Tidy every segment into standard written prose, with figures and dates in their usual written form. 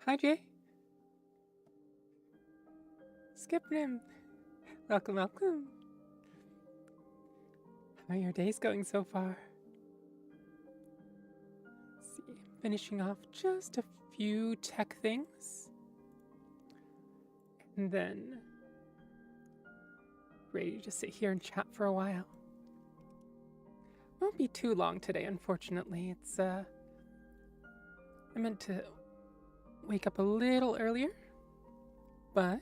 Hi, Jay. Skip him. Welcome, welcome. How are your days going so far? Let's see, finishing off just a few tech things. And then ready to sit here and chat for a while. Won't be too long today, unfortunately. It's, I meant to wake up a little earlier, but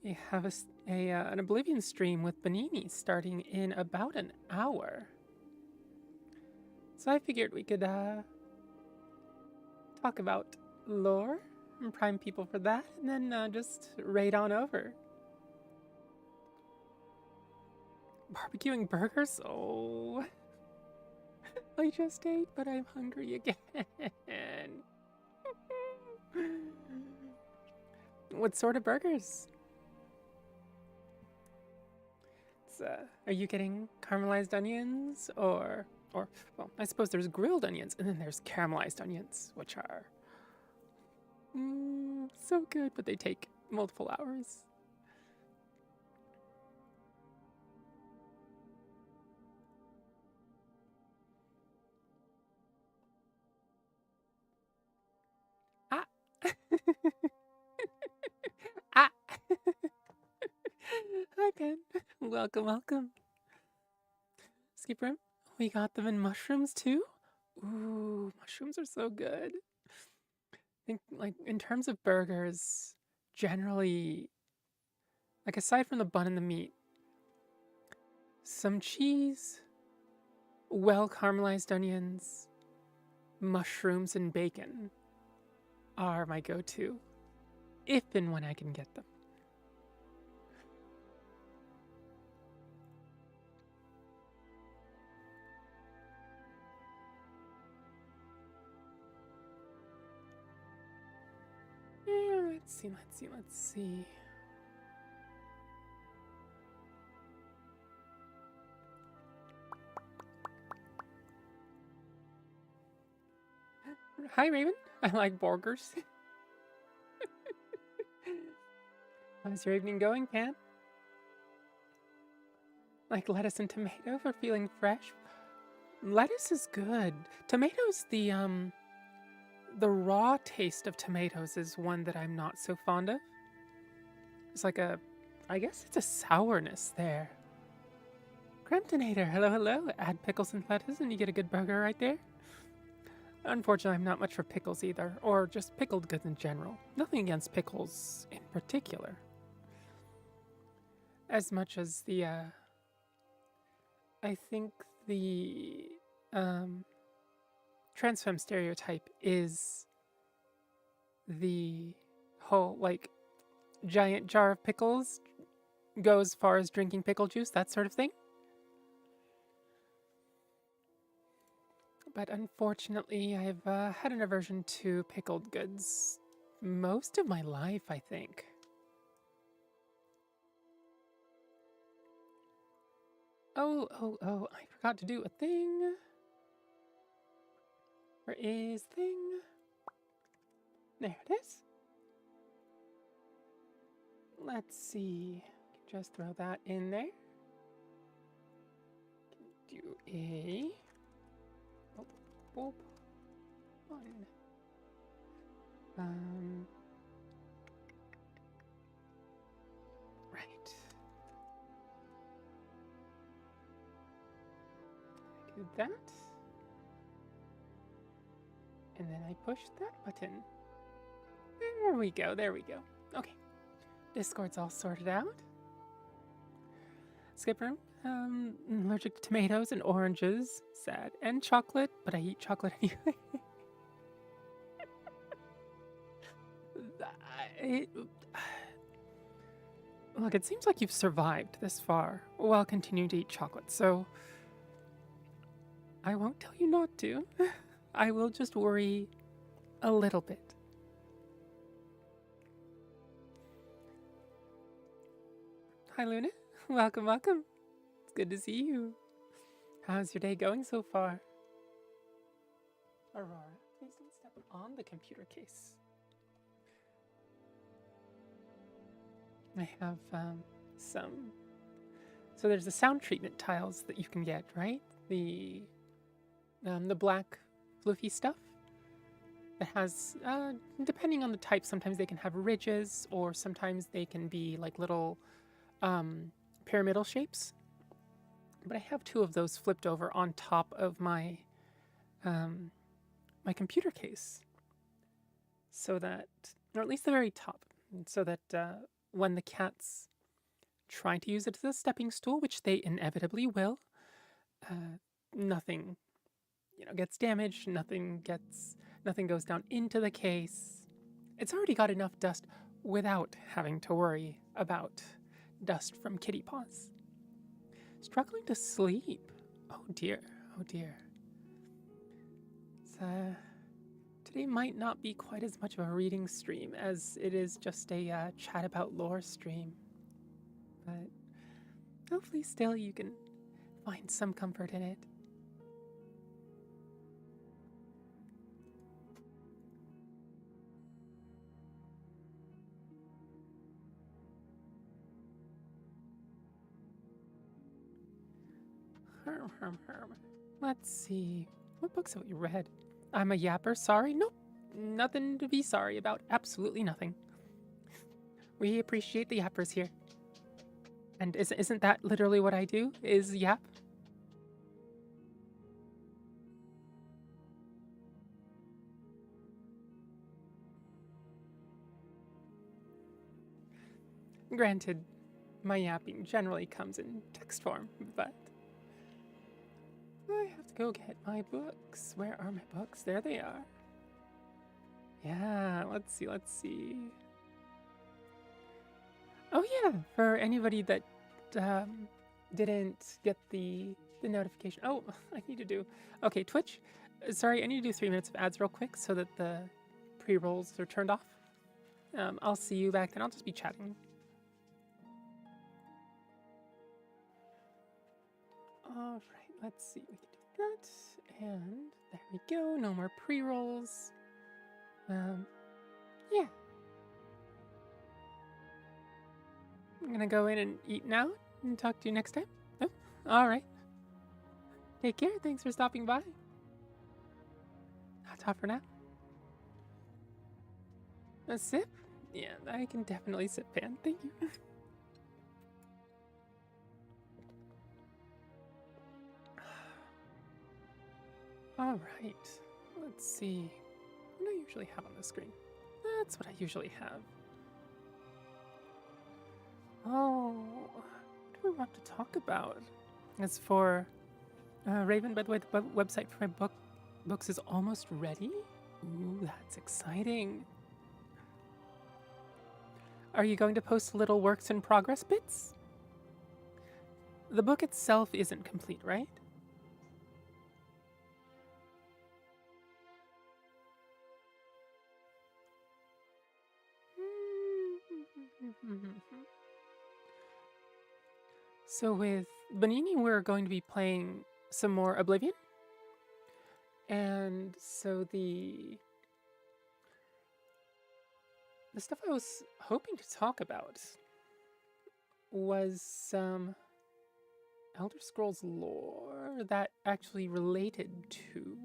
we have an Oblivion stream with Buhneanie starting in about an hour. So I figured we could talk about lore and prime people for that, and then just raid on over. Barbecuing burgers? Oh, I just ate, but I'm hungry again. What sort of burgers? Are you getting caramelized onions or, well, I suppose there's grilled onions and then there's caramelized onions, which are so good, but they take multiple hours. Ah! Ah! Hi, Pen. Welcome, welcome. Skip room. We got them in mushrooms too? Ooh, mushrooms are so good. I think, like, in terms of burgers, generally, like, aside from the bun and the meat, some cheese, well caramelized onions, mushrooms, and bacon are my go-to, if and when I can get them. Let's see. Hi, Raven. I like burgers. How's your evening going, Pan? Like lettuce and tomato for feeling fresh? Lettuce is good. Tomatoes, the raw taste of tomatoes is one that I'm not so fond of. It's like I guess it's a sourness there. Cramptonator, hello, hello. Add pickles and lettuce and you get a good burger right there. Unfortunately, I'm not much for pickles either, or just pickled goods in general. Nothing against pickles in particular. As much as the, I think the, trans femme stereotype is the whole, like, giant jar of pickles, go as far as drinking pickle juice, that sort of thing. But unfortunately, I've had an aversion to pickled goods most of my life, I think. Oh, I forgot to do a thing. Where is thing? There it is. Let's see. Just throw that in there. Do a one. Right. Do that. And then I push that button. There we go, there we go. Okay. Discord's all sorted out. Skip room. Allergic to tomatoes and oranges. Sad. And chocolate, but I eat chocolate anyway. Look, it seems like you've survived this far while continuing to eat chocolate, so I won't tell you not to. I will just worry a little bit. Hi, Luna. Welcome, welcome. It's good to see you. How's your day going so far? Aurora, please don't step have on the computer case? I have some. So there's the sound treatment tiles that you can get, right? The black floofy stuff that has, depending on the type, sometimes they can have ridges, or sometimes they can be like little pyramidal shapes. But I have 2 of those flipped over on top of my my computer case, so that, or at least the very top, so that when the cats try to use it as a stepping stool, which they inevitably will, nothing, gets damaged. Nothing goes down into the case. It's already got enough dust without having to worry about dust from kitty paws. Struggling to sleep. Oh dear, oh dear. Today might not be quite as much of a reading stream as it is just a chat about lore stream. But hopefully still you can find some comfort in it. Let's see. What books have we read? I'm a yapper, sorry? Nope. Nothing to be sorry about. Absolutely nothing. We appreciate the yappers here. And isn't that literally what I do? Is yap? Granted, my yapping generally comes in text form, but I have to go get my books. Where are my books? There they are. Yeah, let's see. Oh yeah, for anybody that didn't get the notification. Oh, I need to do... Okay, Twitch, sorry, I need to do 3 minutes of ads real quick so that the pre-rolls are turned off. I'll see you back then. I'll just be chatting. All right, let's see. We can do that, and there we go. No more pre-rolls. Yeah. I'm gonna go in and eat now and talk to you next time. Oh, all right. Take care. Thanks for stopping by. That's all for now. A sip? Yeah, I can definitely sip, Pan. Thank you. All right. Let's see. What do I usually have on the screen? That's what I usually have. Oh, what do we want to talk about? As for Raven, by the way, the website for my books is almost ready. Ooh, that's exciting. Are you going to post little works in progress bits? The book itself isn't complete, right? So with Buhneanie, we're going to be playing some more Oblivion. And so the stuff I was hoping to talk about was some Elder Scrolls lore that actually related to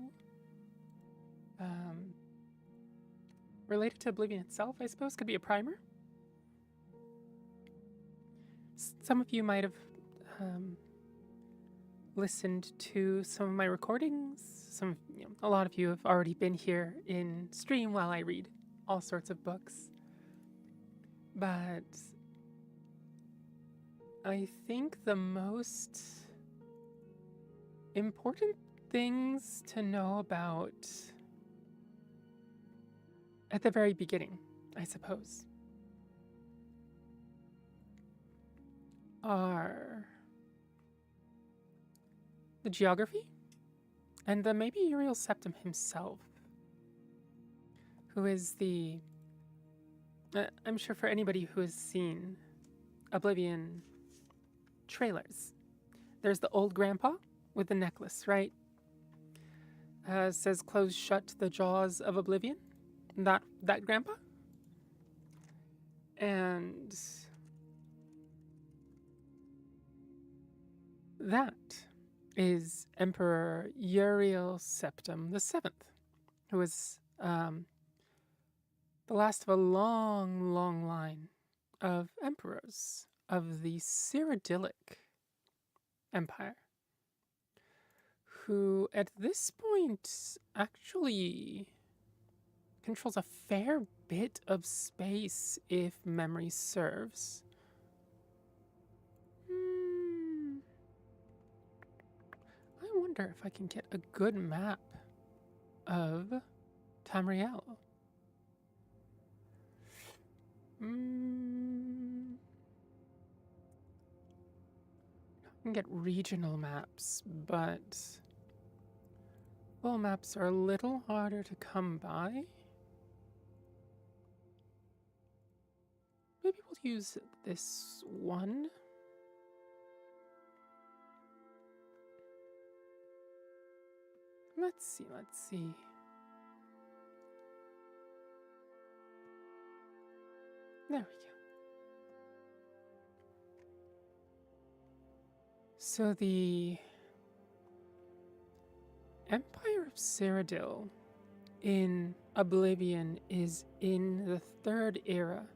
Oblivion itself, I suppose. Could be a primer. Some of you might have listened to some of my recordings. A lot of you have already been here in stream while I read all sorts of books. But I think the most important things to know about at the very beginning, I suppose, are the geography and maybe Uriel Septim himself, who is the... I'm sure for anybody who has seen Oblivion trailers, there's the old grandpa with the necklace, right? says close shut the jaws of oblivion. That grandpa. And that is Emperor Uriel Septim VII, who is the last of a long, long line of emperors of the Cyrodiilic Empire, who at this point actually controls a fair bit of space, if memory serves. I wonder if I can get a good map of Tamriel. I can get regional maps, but full maps are a little harder to come by. Maybe we'll use this one. Let's see. There we go. So the Empire of Cyrodiil in Oblivion is in the Third Era.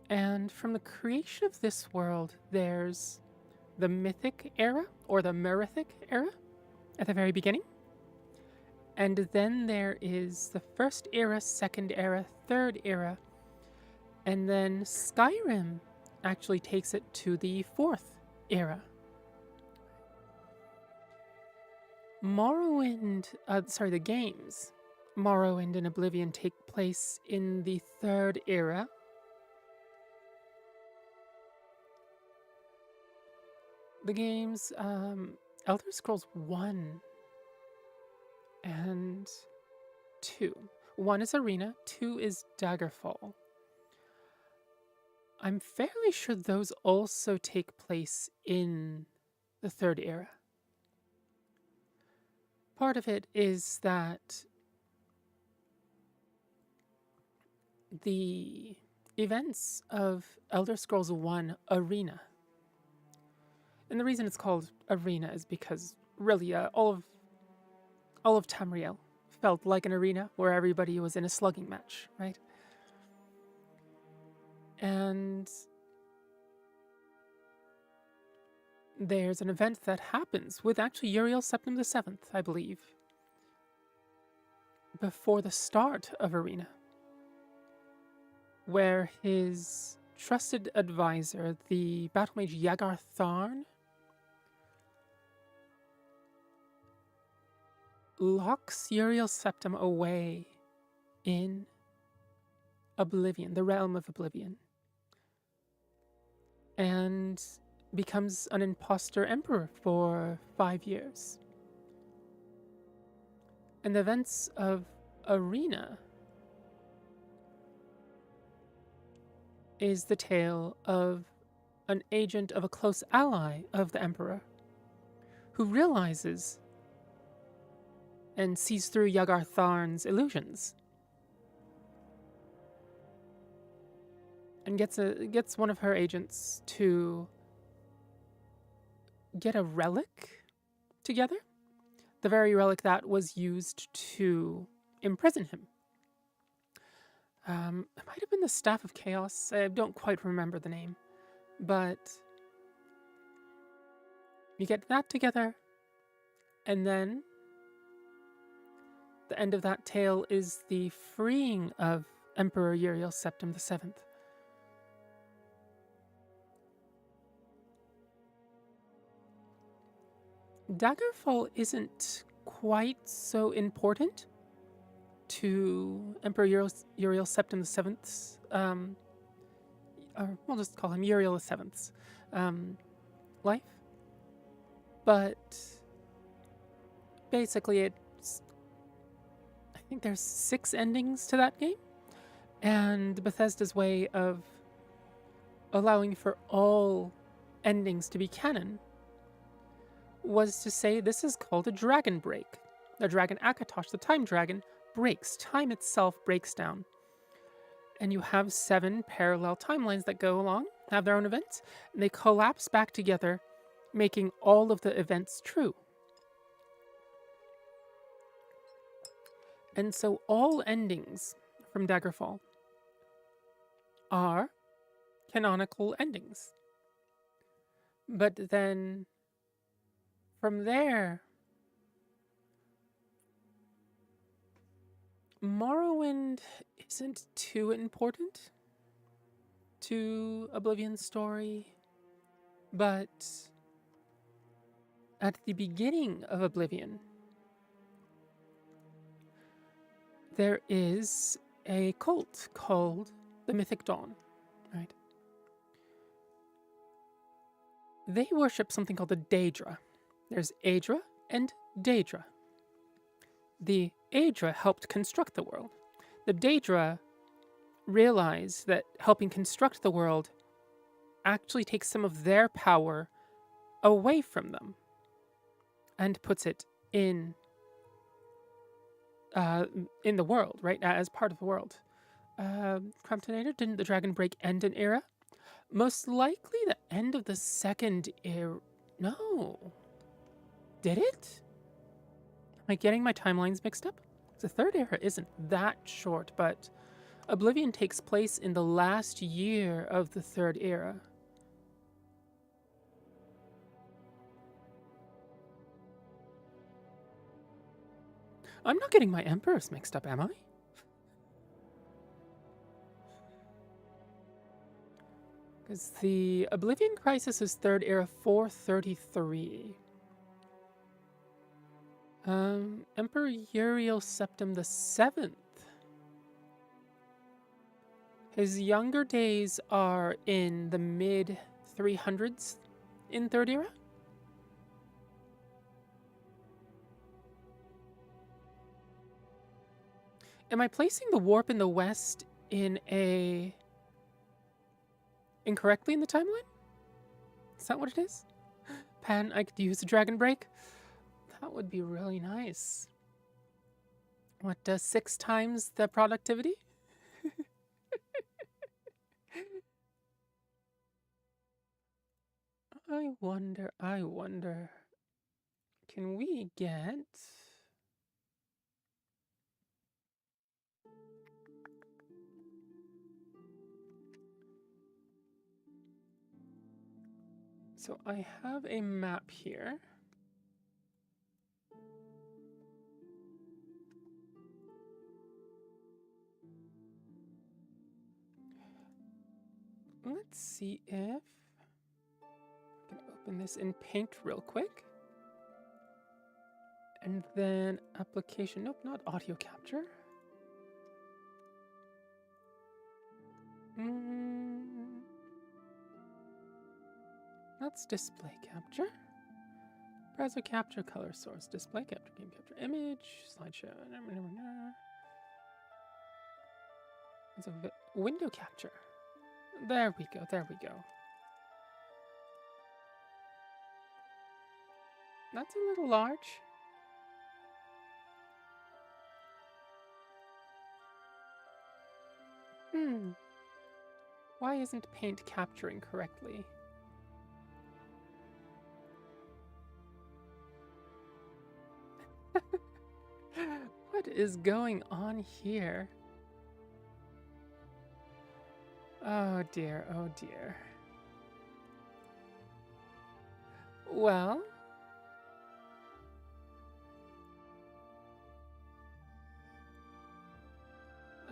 And from the creation of this world, there's the Mythic Era, or the Merithic Era, at the very beginning. And then there is the First Era, Second Era, Third Era, and then Skyrim actually takes it to the Fourth Era. The games Morrowind and Oblivion take place in the Third Era. The games Elder Scrolls 1 and 2. 1 is Arena, 2 is Daggerfall. I'm fairly sure those also take place in the Third Era. Part of it is that the events of Elder Scrolls 1 Arena, and the reason it's called Arena is because really all of Tamriel felt like an arena where everybody was in a slugging match, right? And there's an event that happens with actually Uriel Septim VII, I believe, before the start of Arena, where his trusted advisor, the battle mage Yagar Tharn, locks Uriel Septim away in Oblivion, the realm of Oblivion, and becomes an imposter emperor for 5 years. And the events of Arena is the tale of an agent of a close ally of the Emperor who realizes and sees through Yagar Tharn's illusions and gets one of her agents to get a relic together, the very relic that was used to imprison him. It might have been the Staff of Chaos. I don't quite remember the name, but you get that together, and then the end of that tale is the freeing of Emperor Uriel Septim VII. Daggerfall isn't quite so important to Emperor Uriel Septim VII's, or we'll just call him Uriel VII's life. But basically I think there's 6 endings to that game, and Bethesda's way of allowing for all endings to be canon was to say this is called a dragon break. The dragon Akatosh, the time dragon, breaks. Time itself breaks down. And you have 7 parallel timelines that go along, have their own events, and they collapse back together, making all of the events true. And so all endings from Daggerfall are canonical endings. But then from there, Morrowind isn't too important to Oblivion's story, but at the beginning of Oblivion, there is a cult called the Mythic Dawn, right? They worship something called the Daedra. There's Aedra and Daedra. The Aedra helped construct the world. The Daedra realize that helping construct the world actually takes some of their power away from them and puts it in the world, right? As part of the world. Crumptonator, didn't the Dragon Break end an era? Most likely the end of the second era. No. Did it? Am I getting my timelines mixed up? The third era isn't that short, but Oblivion takes place in the last year of the third era. I'm not getting my emperors mixed up, am I? Because the Oblivion Crisis is third era 433. Emperor Uriel Septim the Seventh. His younger days are in the mid 300s in third era. Am I placing the warp in the west in a incorrectly in the timeline? Is that what it is? Pan, I could use a dragon break? That would be really nice. What does 6 times the productivity? I wonder. Can we get... So I have a map here. Let's see if I can open this in Paint real quick. And then application, nope, not audio capture. That's display capture. Browser capture, color source, display capture, game capture, image, slideshow. It's a window capture. There we go, there we go. That's a little large. Why isn't Paint capturing correctly? What is going on here? Oh dear, oh dear. Well,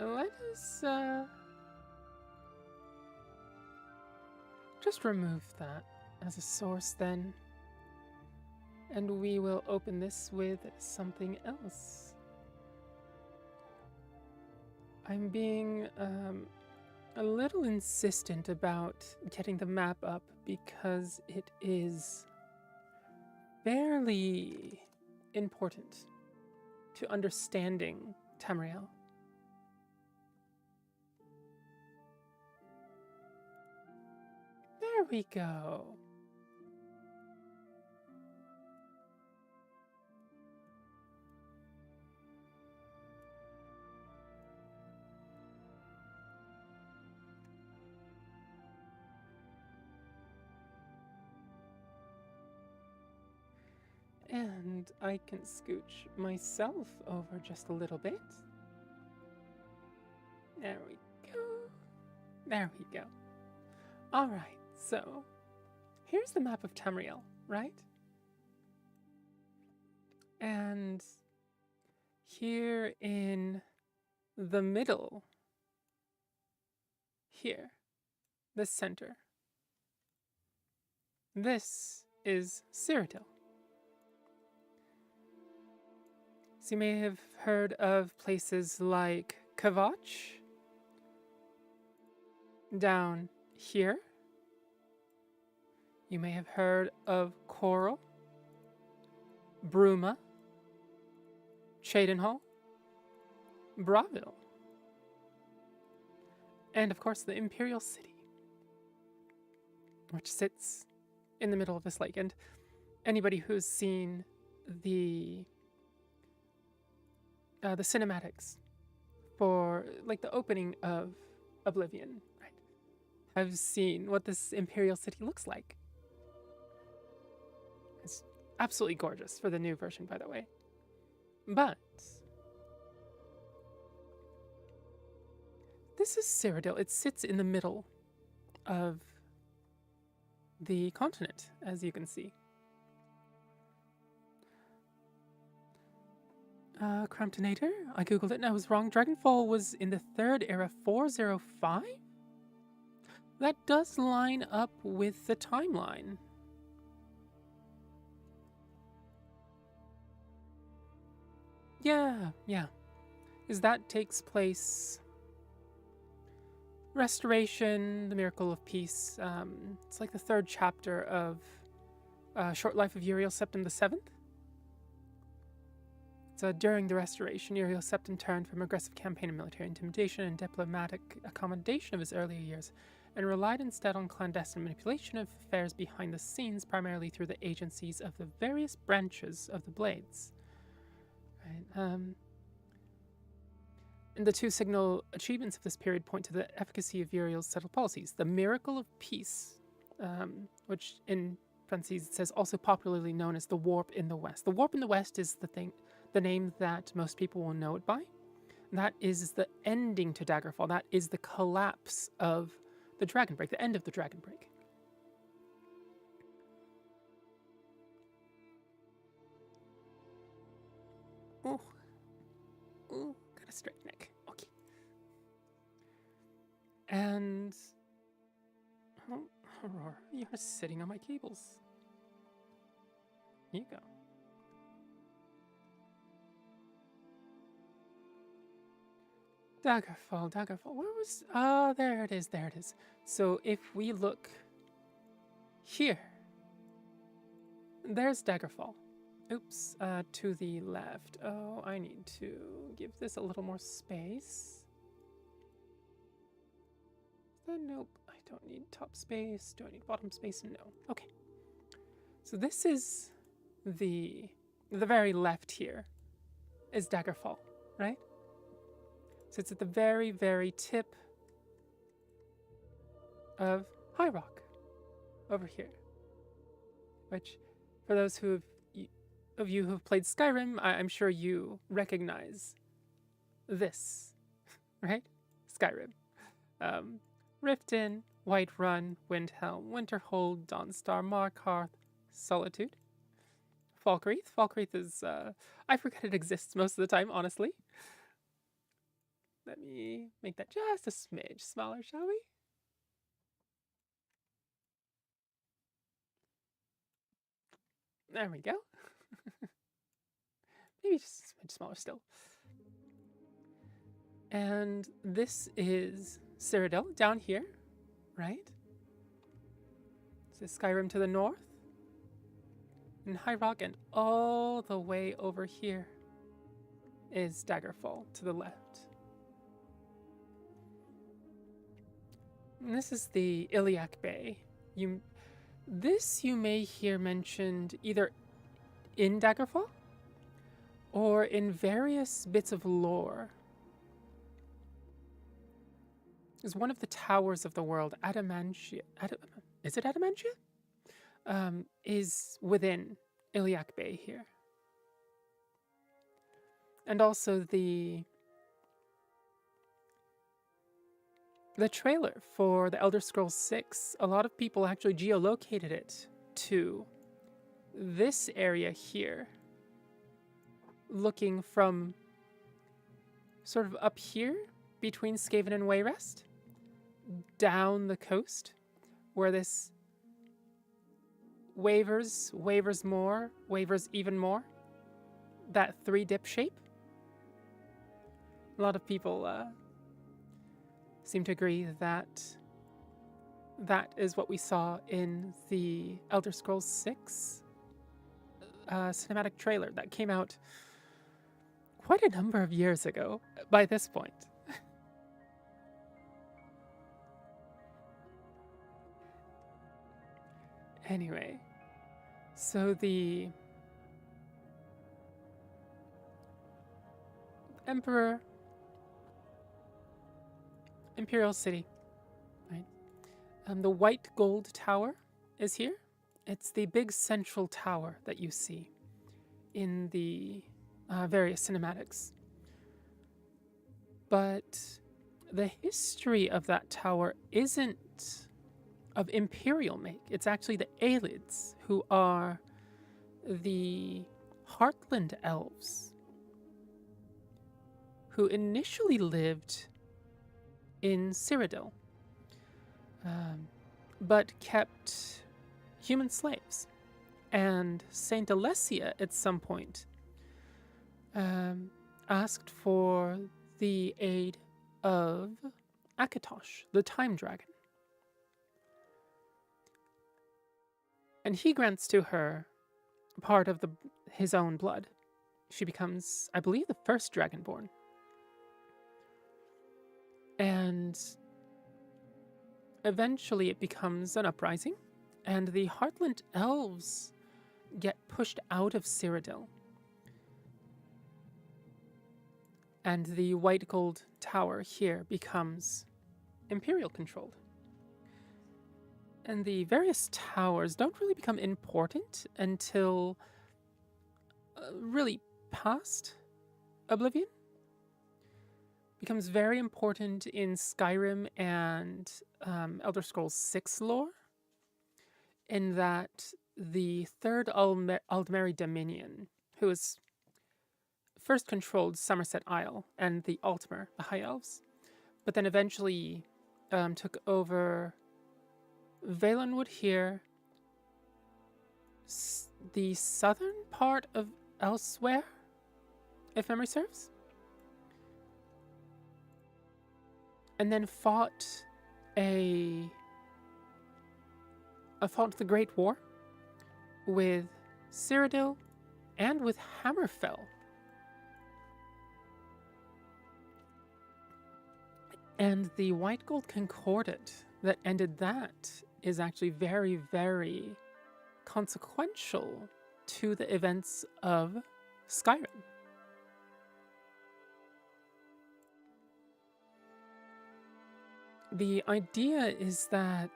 let us just remove that as a source then. And we will open this with something else. I'm being a little insistent about getting the map up because it is fairly important to understanding Tamriel. There we go. And I can scooch myself over just a little bit. There we go. There we go. All right, so here's the map of Tamriel, right? And here in the middle, here, this center, this is Cyrodiil. So you may have heard of places like Kavach, down here. You may have heard of Coral, Bruma, Cheydinhal, Bravil, and of course the Imperial City, which sits in the middle of this lake. And anybody who's seen the cinematics for like the opening of Oblivion, right, have seen what this Imperial City looks like. It's absolutely gorgeous for the new version, by the way. But this is Cyrodiil. It sits in the middle of the continent, as you can see. Cramptonator, I googled it and I was wrong. Dragonfall was in the 3rd era, 405? That does line up with the timeline. Yeah. Is that takes place... Restoration, the Miracle of Peace. It's like the 3rd chapter of Short Life of Uriel Septim VII. So during the Restoration, Uriel Septim turned from aggressive campaign and military intimidation and diplomatic accommodation of his earlier years, and relied instead on clandestine manipulation of affairs behind the scenes, primarily through the agencies of the various branches of the Blades. Right. And the 2 signal achievements of this period point to the efficacy of Uriel's settled policies. The Miracle of Peace, which in parentheses it says also popularly known as the Warp in the West. The Warp in the West is the name that most people will know it by. And that is the ending to Daggerfall. That is the collapse of the Dragon Break, the end of the Dragon Break. Ooh, got a straight neck. Okay. And... Oh, Aurora, you're sitting on my cables. Here you go. Daggerfall. Where was... Ah, there it is. So if we look here, there's Daggerfall. Oops, to the left. Oh, I need to give this a little more space. Nope, I don't need top space. Do I need bottom space? No. Okay. So this is the very left here is Daggerfall, right? So it's at the very, very tip of High Rock over here. Which, for those of you who have played Skyrim, I'm sure you recognize this, right? Skyrim. Riften, Whiterun, Windhelm, Winterhold, Dawnstar, Markarth, Solitude. Falkreath. Falkreath is, I forget it exists most of the time, honestly. Let me make that just a smidge smaller, shall we? There we go. Maybe just a smidge smaller still. And this is Cyrodiil down here, right? This is Skyrim to the north. And High Rock, and all the way over here is Daggerfall to the left. And this is the Iliac Bay. This you may hear mentioned either in Daggerfall or in various bits of lore. Is one of the towers of the world, Adamantia. Is it Adamantia? Is within Iliac Bay here. And also the trailer for the Elder Scrolls 6, a lot of people actually geolocated it to this area here, looking from sort of up here between Skaven and Wayrest, down the coast, where this wavers more, wavers even more, that 3-dip shape. A lot of people seem to agree that that is what we saw in the Elder Scrolls 6 cinematic trailer that came out quite a number of years ago by this point. Anyway, so the Emperor, Imperial City, right? The white gold tower is here. It's the big central tower that you see in the various cinematics. But the history of that tower isn't of Imperial make. It's actually the Aelids, who are the Heartland elves, who initially lived in Cyrodiil, but kept human slaves. And Saint Alessia, at some point, asked for the aid of Akatosh, the Time Dragon. And he grants to her part of his own blood. She becomes, I believe, the first Dragonborn. And eventually it becomes an uprising, and the Heartland elves get pushed out of Cyrodiil. And the white gold tower here becomes Imperial controlled. And the various towers don't really become important until really past Oblivion. Becomes very important in Skyrim and Elder Scrolls 6 lore, in that the third Aldmeri Dominion, who was first controlled Somerset Isle and the Altmer, the High Elves, but then eventually took over Valenwood here, the southern part of Elsewhere, if memory serves, and then fought the Great War with Cyrodiil and with Hammerfell. And the White Gold Concordat that ended that is actually very, very consequential to the events of Skyrim. The idea is that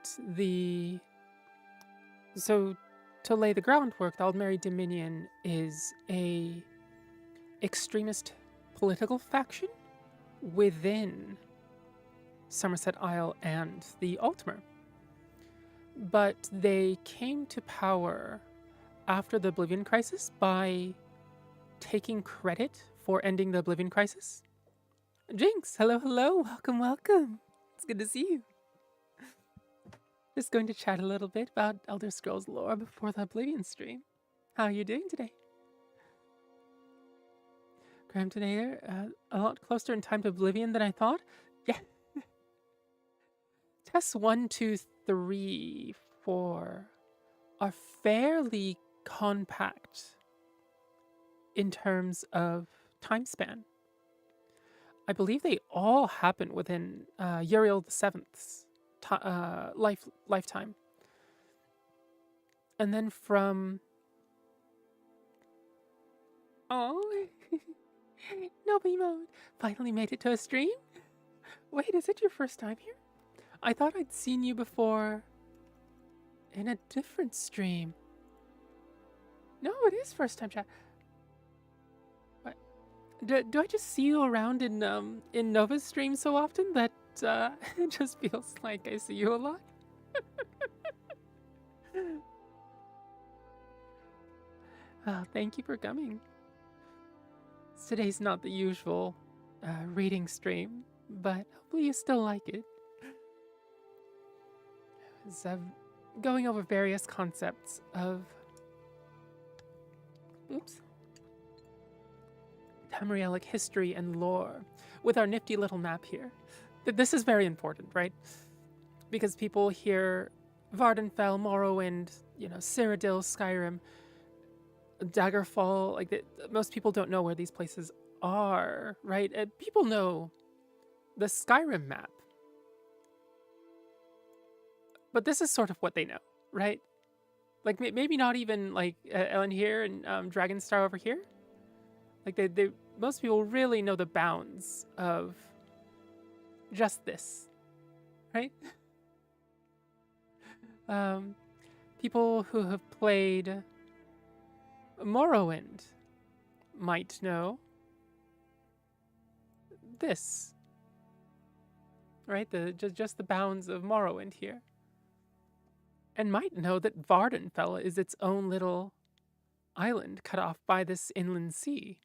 so to lay the groundwork, the Aldmeri Dominion is a extremist political faction within Somerset Isle and the Altmer. But they came to power after the Oblivion Crisis by taking credit for ending the Oblivion Crisis. Jinx, hello, welcome, welcome. It's good to see you. Just going to chat a little bit about Elder Scrolls lore before the Oblivion stream. How are you doing today? Graham today, a lot closer in time to Oblivion than I thought. Yeah. Tests 1, 2, 3, 4 are fairly compact in terms of time span. I believe they all happen within Uriel VII's lifetime. And then from... Oh, Nobby Mode finally made it to a stream? Wait, is it your first time here? I thought I'd seen you before in a different stream. No, it is first time chat. What? Do I just see you around in Nova's stream so often that it just feels like I see you a lot? Thank you for coming. Today's not the usual reading stream, but hopefully you still like it. As going over various concepts of Tamrielic history and lore with our nifty little map here. This is very important, right? Because people hear Vardenfell, Morrowind, Cyrodiil, Skyrim, Daggerfall, like most people don't know where these places are, right? People know the Skyrim map, but this is sort of what they know, right? Like maybe not even like Ellen here and Dragonstar over here. Like most people really know the bounds of just this, right? People who have played Morrowind might know this, right? Just the bounds of Morrowind here. And might know that Vardenfell is its own little island cut off by this inland sea.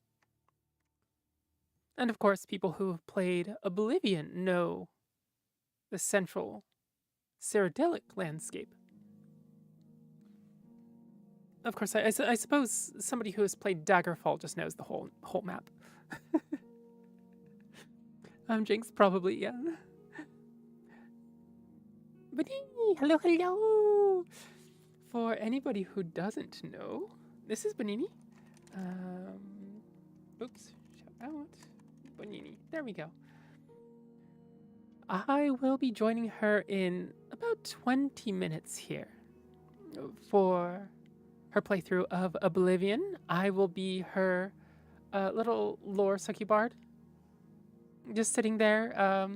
And of course, people who have played Oblivion know the central Cyrodiilic landscape. Of course, I suppose somebody who has played Daggerfall just knows the whole map. Jinx, probably, yeah. Buhneanie, hello. For anybody who doesn't know, this is Buhneanie. Shout out. Buhneanie, there we go. I will be joining her in about 20 minutes here for her playthrough of Oblivion. I will be her little lore Succubard, just sitting there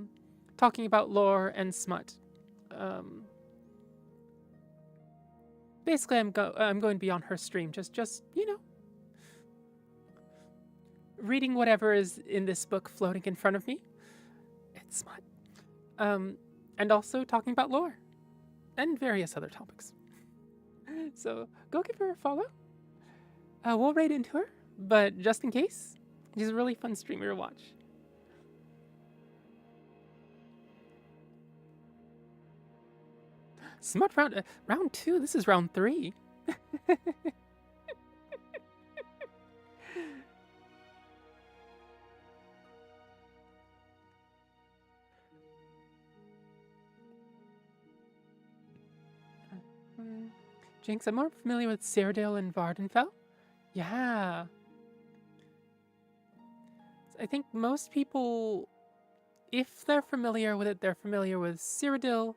talking about lore and smut. Basically, I'm going to be on her stream, just reading whatever is in this book floating in front of me. It's smut. And also talking about lore and various other topics. So go give her a follow. We'll raid into her, but just in case, she's a really fun streamer to watch. Smut round 2. This is round 3. Jinx, I'm more familiar with Cyrodiil and Vardenfell. Yeah. I think most people, if they're familiar with it, they're familiar with Cyrodiil,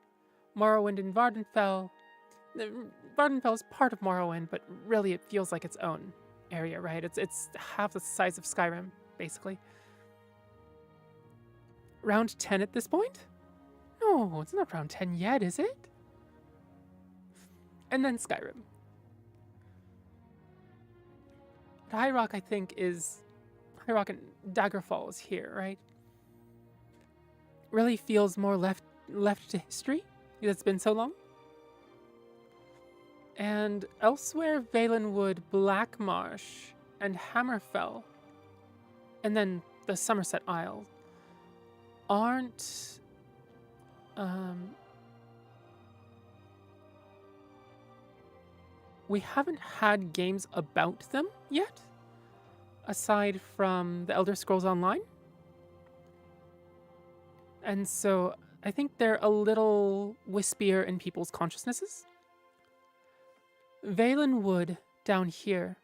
Morrowind, and Vardenfell. Vardenfell is part of Morrowind, but really it feels like its own area, right? It's half the size of Skyrim, basically. Round 10 at this point? No, it's not round 10 yet, is it? And then Skyrim. But High Rock, I think, is... High Rock and Daggerfall is here, right? Really feels more left to history. It's been so long. And elsewhere, Valenwood, Blackmarsh, and Hammerfell, and then the Somerset Isles, aren't... we haven't had games about them yet, aside from the Elder Scrolls Online. And so I think they're a little wispier in people's consciousnesses. Valenwood down here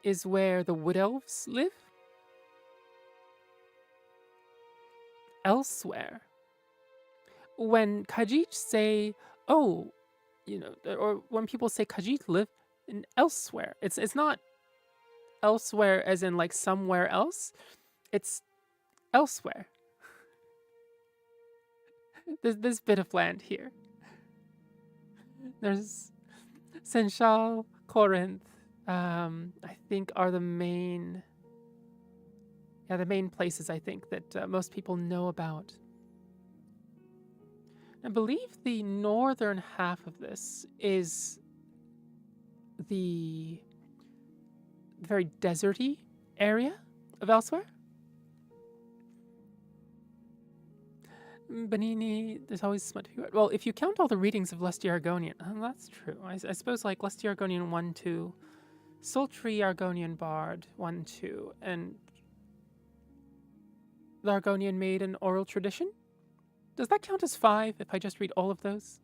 is where the Wood Elves live. Elsewhere, when Khajiit say, oh, or when people say Khajiit live in elsewhere, it's not elsewhere as in like somewhere else, it's elsewhere. There's this bit of land here. There's Senchal, Corinth, I think are the main places I think that most people know about. I believe the northern half of this is the very deserty area of Elsewhere. Buhneanie, there's always smut. Well, if you count all the readings of Lusty Argonian, that's true. I suppose like Lusty Argonian 1, 2, Sultry Argonian Bard 1, 2, and the Argonian Maiden Oral Tradition? Does that count as 5 if I just read all of those?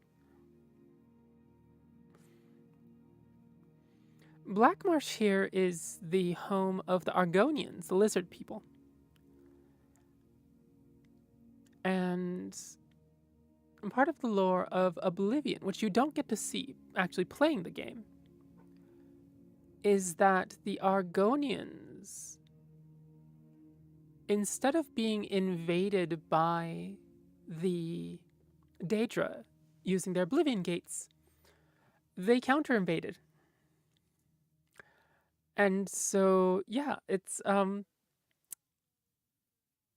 Blackmarsh here is the home of the Argonians, the lizard people. And part of the lore of Oblivion, which you don't get to see actually playing the game, is that the Argonians, instead of being invaded by the Daedra using their Oblivion gates, they counter-invaded. And so, yeah, it's,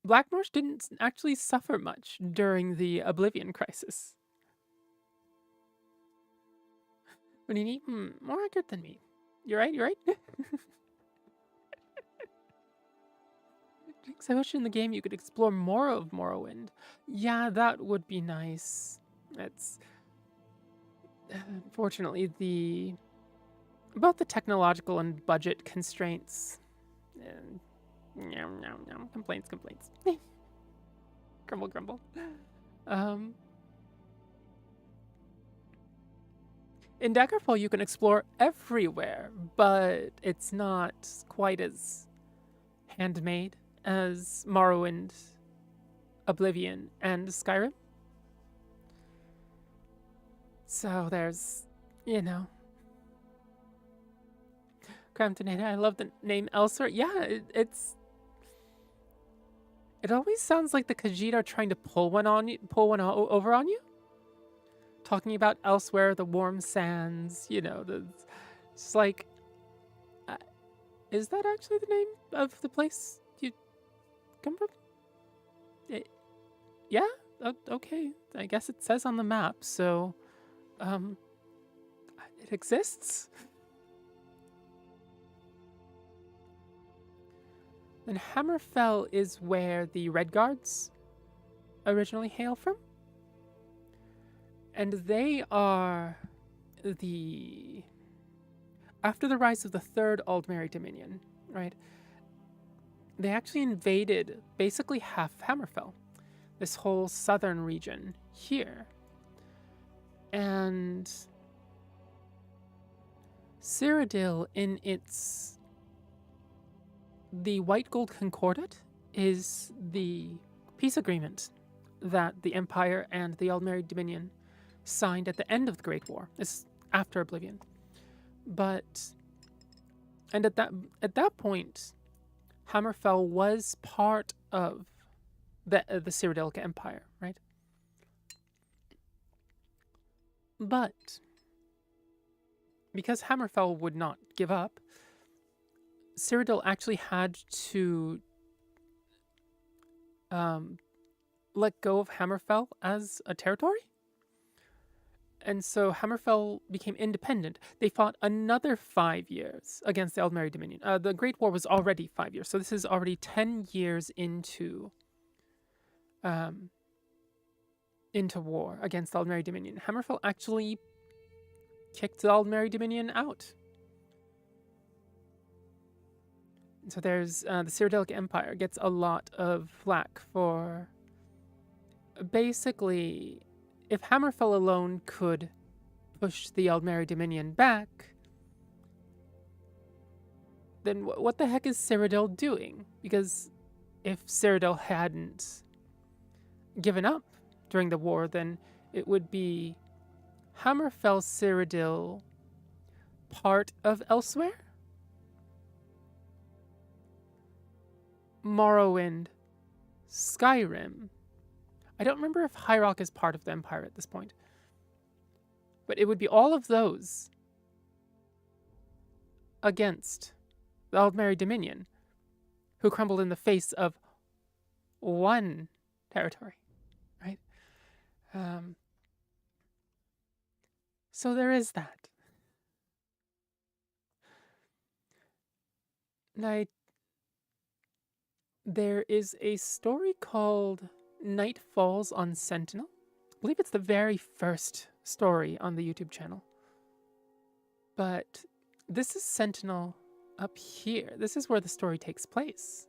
Blackmarsh didn't actually suffer much during the Oblivion crisis. Buhneanie, more accurate than me. You're right. I wish in the game you could explore more of Morrowind. Yeah, that would be nice. It's unfortunately both the technological and budget constraints. Complaints. Grumble. In Daggerfall, you can explore everywhere, but it's not quite as handmade as Morrowind, Oblivion, and Skyrim. So there's, Cramptonator, I love the name Elsewhere. Yeah, it always sounds like the Khajiit are trying to pull one over on you. Talking about Elsewhere, the warm sands, it's like, is that actually the name of the place you come from? Yeah? Okay. I guess it says on the map, so, it exists? And Hammerfell is where the Red Guards originally hail from. And they are after the rise of the Third Aldmeri Dominion, right? They actually invaded basically half Hammerfell, this whole southern region here. And Cyrodiil the White Gold Concordat is the peace agreement that the Empire and the Aldmeri Dominion signed at the end of the Great War. It's after Oblivion. And at that point, Hammerfell was part of the Cyrodiilic Empire, right? But because Hammerfell would not give up, Cyrodiil actually had to let go of Hammerfell as a territory. And so Hammerfell became independent. They fought another 5 years against the Aldmeri Dominion. The Great War was already 5 years, so this is already 10 years into war against the Aldmeri Dominion. Hammerfell actually kicked the Aldmeri Dominion out. So there's the Cyrodiilic Empire gets a lot of flack for basically, if Hammerfell alone could push the Aldmeri Dominion back, then what the heck is Cyrodiil doing? Because if Cyrodiil hadn't given up during the war, then it would be Hammerfell, Cyrodiil, part of Elsewhere? Morrowind, Skyrim. I don't remember if High Rock is part of the Empire at this point. But it would be all of those. against the Aldmeri Dominion, who crumbled in the face of one territory, right? So there is that. There is a story called Night Falls on Sentinel. I believe it's the very first story on the YouTube channel. But this is Sentinel up here. This is where the story takes place.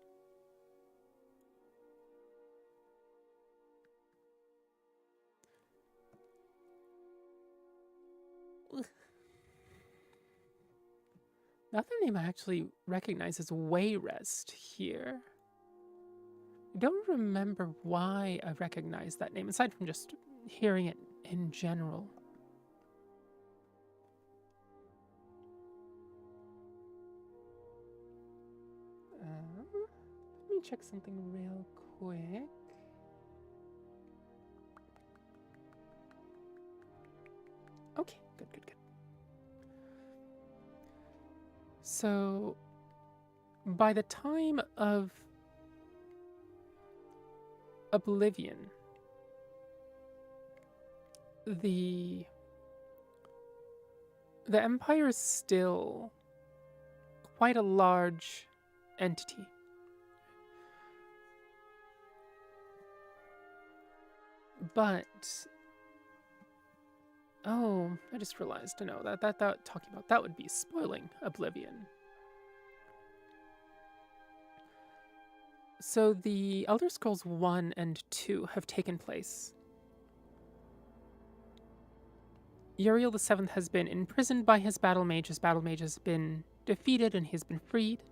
The other name I actually recognize is Wayrest here. I don't remember why I recognize that name, aside from just hearing it in general. Let me check something real quick. Okay, good. So, by the time of Oblivion, the Empire is still quite a large entity. But oh, I just realized, that talking about that would be spoiling Oblivion. So the Elder Scrolls 1 and 2 have taken place. Uriel VII has been imprisoned by his battle mage. His battle mage has been defeated and he's been freed.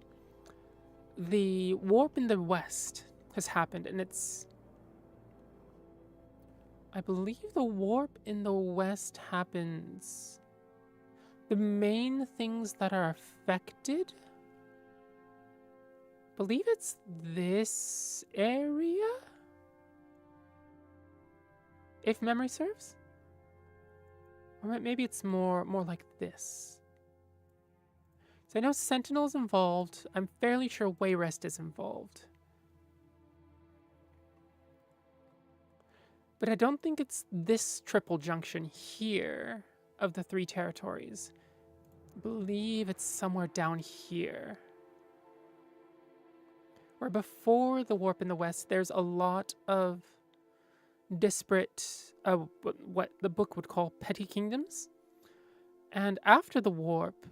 The warp in the west has happened, and I believe the warp in the west happens. The main things that are affected, I believe it's this area, if memory serves. Or maybe it's more like this. So I know Sentinel's involved. I'm fairly sure Wayrest is involved. But I don't think it's this triple junction here of the 3 territories. I believe it's somewhere down here. Where before the warp in the west, there's a lot of disparate, what the book would call petty kingdoms. And after the warp,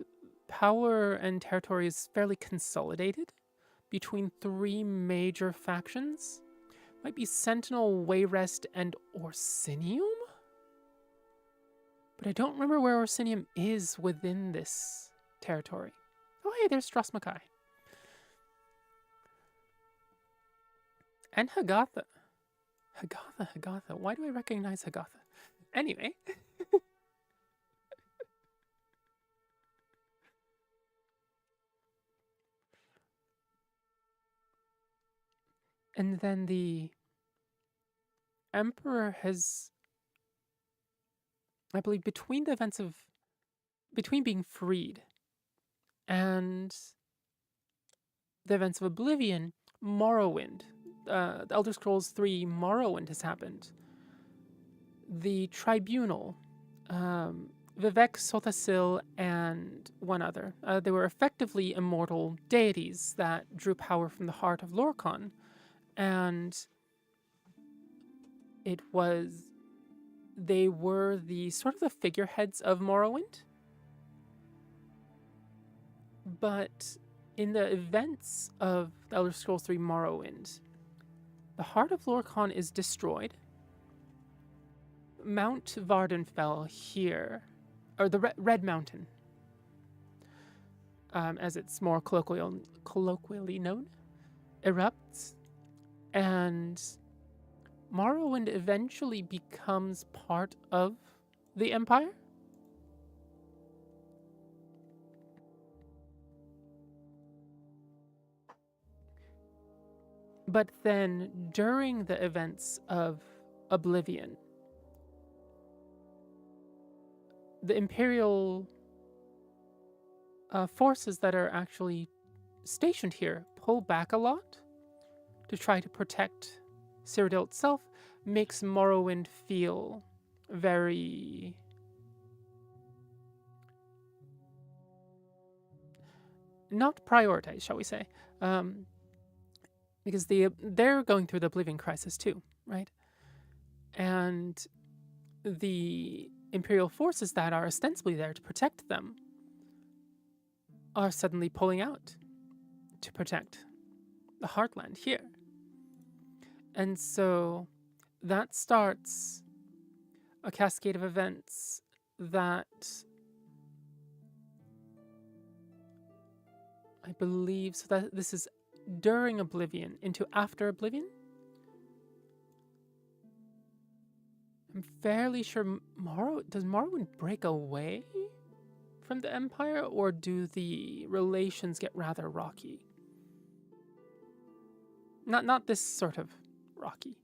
power and territory is fairly consolidated between 3 major factions. Might be Sentinel, Wayrest, and Orsinium? But I don't remember where Orsinium is within this territory. Oh, hey, there's Strasmakai. And Hagatha. Hagatha. Why do I recognize Hagatha? Anyway. And then the Emperor has, I believe, between being freed and the events of Oblivion, Morrowind, the Elder Scrolls 3 Morrowind has happened. The Tribunal, Vivek Sotasil, and one other. They were effectively immortal deities that drew power from the heart of Lorkhan. And they were the sort of the figureheads of Morrowind. But in the events of the Elder Scrolls 3 Morrowind, the heart of Lorkhan is destroyed. Mount Vardenfell here, or the Red Mountain, as it's more colloquially known, erupts. And Morrowind eventually becomes part of the Empire. But then, during the events of Oblivion, the Imperial forces that are actually stationed here pull back a lot to try to protect Cyrodiil itself, makes Morrowind feel very not prioritized, shall we say, because they're going through the Oblivion Crisis too, right? And the Imperial forces that are ostensibly there to protect them are suddenly pulling out to protect the Heartland here. And so that starts a cascade of events that I believe, so that this is during Oblivion into after Oblivion. I'm fairly sure does Morrowind break away from the Empire, or do the relations get rather rocky? Not this sort of rocky.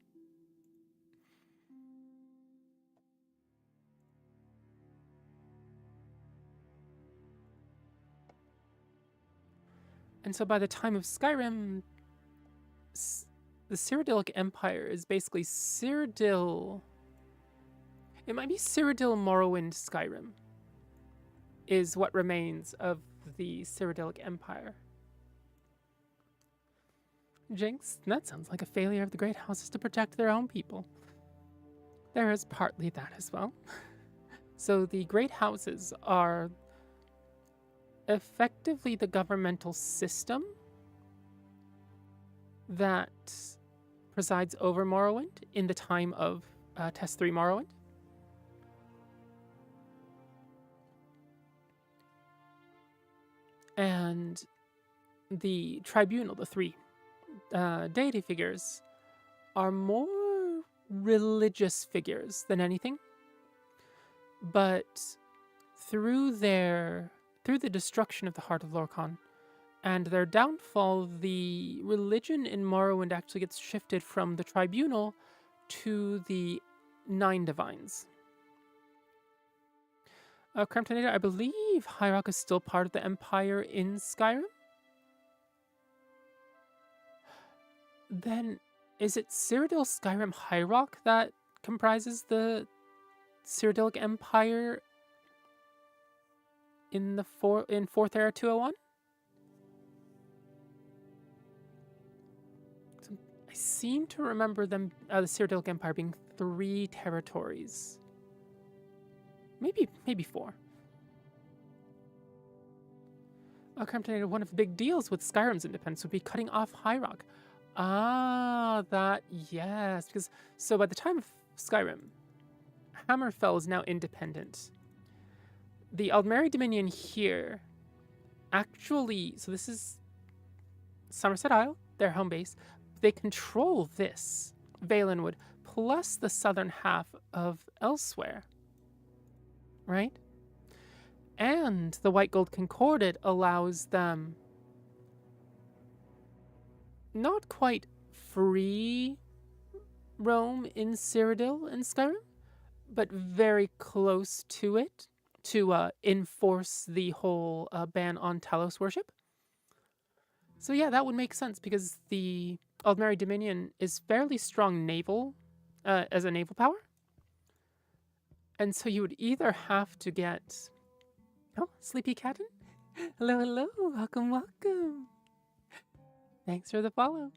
And so by the time of Skyrim, the Cyrodiilic Empire is basically Cyrodiil. It might be Cyrodiil, Morrowind, Skyrim is what remains of the Cyrodiilic Empire. Jinx, that sounds like a failure of the great houses to protect their own people. There is partly that as well. So the great houses are effectively the governmental system that presides over Morrowind in the time of Test 3 Morrowind. And the tribunal, the three deity figures, are more religious figures than anything. But through the destruction of the Heart of Lorkhan and their downfall, the religion in Morrowind actually gets shifted from the tribunal to the 9 divines. Cramptonator, I believe High Rock is still part of the Empire in Skyrim? Then, is it Cyrodiil, Skyrim, High Rock that comprises the Cyrodiilic Empire in the 4th Era 201? So I seem to remember them, the Cyrodiilic Empire being 3 territories. Maybe 4. Cramptonator, one of the big deals with Skyrim's independence would be cutting off High Rock. Ah, that, yes. Because, so by the time of Skyrim, Hammerfell is now independent. The Aldmeri Dominion here, actually, so this is Somerset Isle, their home base. They control this, Valenwood, plus the southern half of Elsewhere. Right? And the White Gold Concordat allows them not quite free roam in Cyrodiil and Skyrim, but very close to it to enforce the whole ban on Talos worship. So yeah, that would make sense because the Aldmeri Dominion is fairly strong naval, as a naval power. And so you would either have to get... Oh, Sleepy Katten? Hello, hello. Welcome, welcome. Thanks for the follow.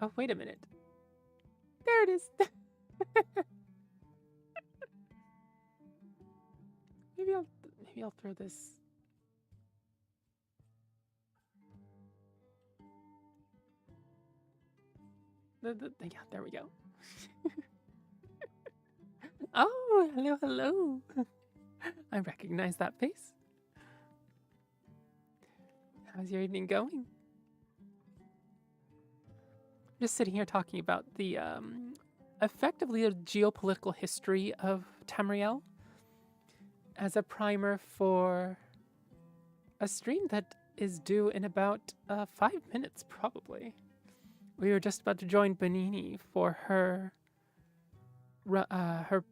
Oh, wait a minute. There it is. Maybe I'll throw this. Yeah, there we go. Oh, hello, hello. I recognize that face. How's your evening going? Just sitting here talking about the, effectively the geopolitical history of Tamriel as a primer for a stream that is due in about 5 minutes, probably. We were just about to join Buhneanie for her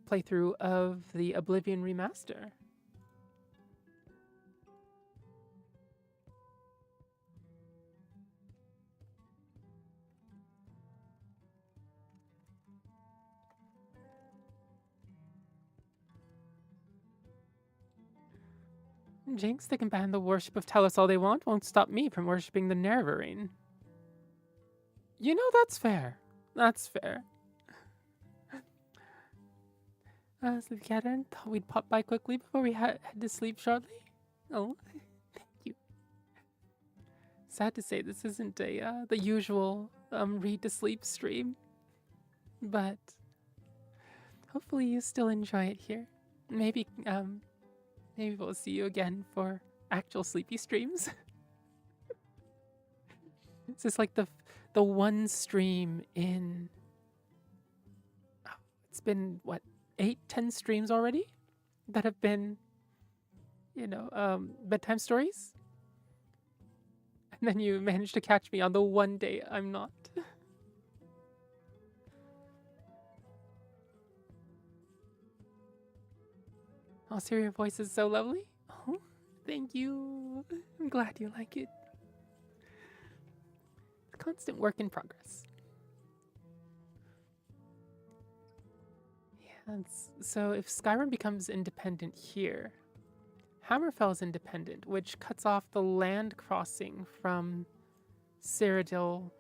playthrough of the Oblivion remaster. Jinx, they can ban the worship of Talos all they want, won't stop me from worshipping the Nerevarine. You know, that's fair. That's fair. Sleepy Catherine, thought we'd pop by quickly before we head to sleep shortly. Oh, thank you. Sad to say this isn't a the usual read to sleep stream, but hopefully you still enjoy it here. Maybe maybe we'll see you again for actual sleepy streams. This is like the one stream in it's been what 8-10 streams already that have been, you know, bedtime stories. And then you managed to catch me on the one day I'm not. Oh, Siri, your voice is so lovely. Oh, thank you. I'm glad you like it. Constant work in progress. Yeah, so if Skyrim becomes independent here, Hammerfell is independent, which cuts off the land crossing from Cyrodiil,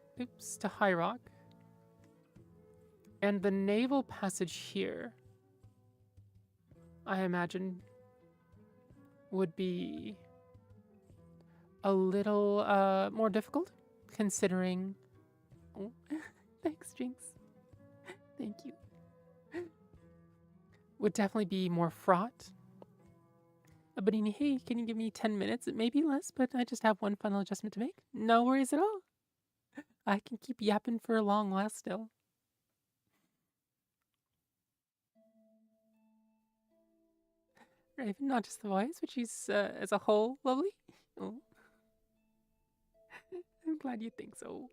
to High Rock. And the naval passage here, I imagine, would be a little more difficult, considering... Oh, thanks, Jinx. Thank you. Would definitely be more fraught. Buhneanie, hey, can you give me 10 minutes? It may be less, but I just have one final adjustment to make. No worries at all. I can keep yapping for a long while still. Raven, not just the voice, but she's as a whole lovely. Oh. I'm glad you think so.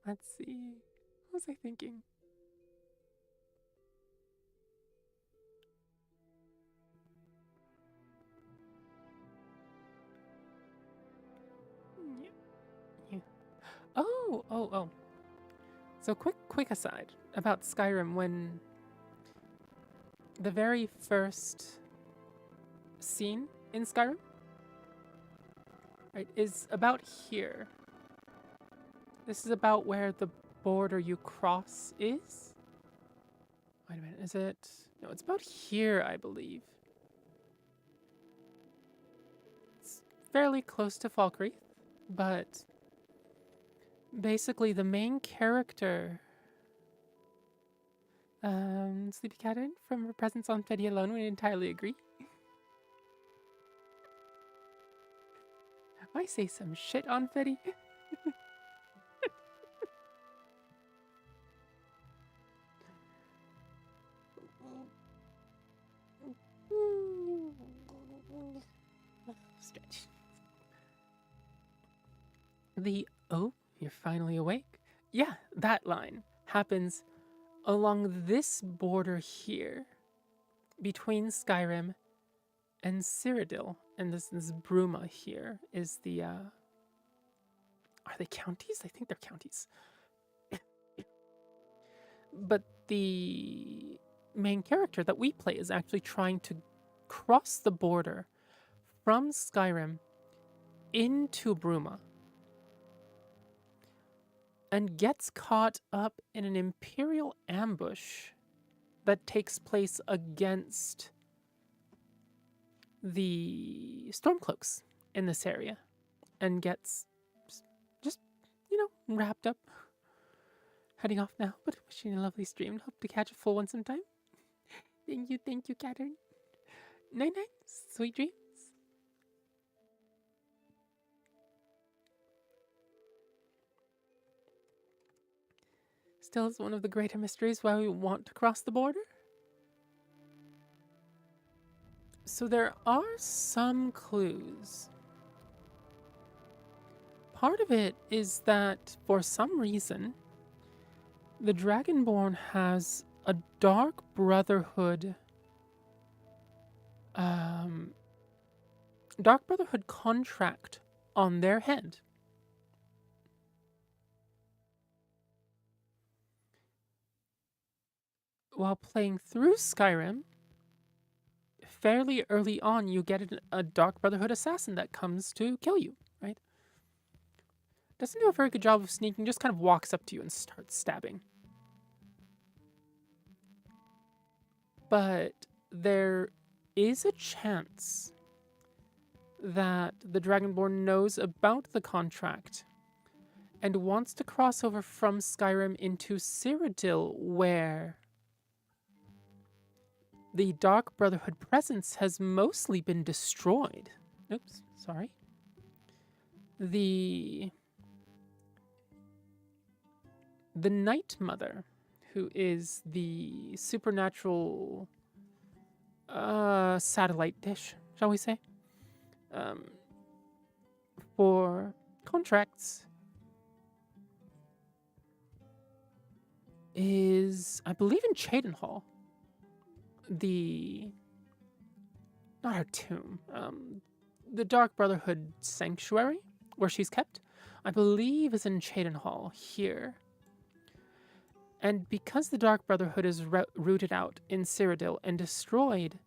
Let's see. What was I thinking? Yeah. Oh. So quick aside about Skyrim. When the very first scene in Skyrim, right, is about here. This is about where the border you cross is. Wait a minute, is it? No, it's about here, I believe. It's fairly close to Falkreath, but basically the main character, Sleepy Catherine, from her presence on Fetty alone, would entirely agree. I say some shit on Fetty. Stretch. Oh, you're finally awake? Yeah, that line happens along this border here between Skyrim and Cyrodiil. And this Bruma here is the, are they counties? I think they're counties. But the main character that we play is actually trying to cross the border from Skyrim into Bruma and gets caught up in an Imperial ambush that takes place against the Stormcloaks in this area and gets just, you know, wrapped up. Heading off now, but wishing you a lovely stream. Hope to catch a full one sometime. Thank you, Catherine. Night-night, sweet dreams. Still is one of the greater mysteries why we want to cross the border. So there are some clues. Part of it is that, for some reason, the Dragonborn has a Dark Brotherhood contract on their head. while playing through Skyrim, fairly early on, you get a Dark Brotherhood assassin that comes to kill you, right? Doesn't do a very good job of sneaking, just kind of walks up to you and starts stabbing. But there is a chance that the Dragonborn knows about the contract and wants to cross over from Skyrim into Cyrodiil, where the Dark Brotherhood presence has mostly been destroyed. Oops, sorry. The Night Mother, who is the supernatural satellite dish, shall we say, for contracts, is, I believe, in Cheydinhal. Not her tomb, the Dark Brotherhood sanctuary, where she's kept, I believe is in Cheydinhal here. And because the Dark Brotherhood is rooted out in Cyrodiil and destroyed...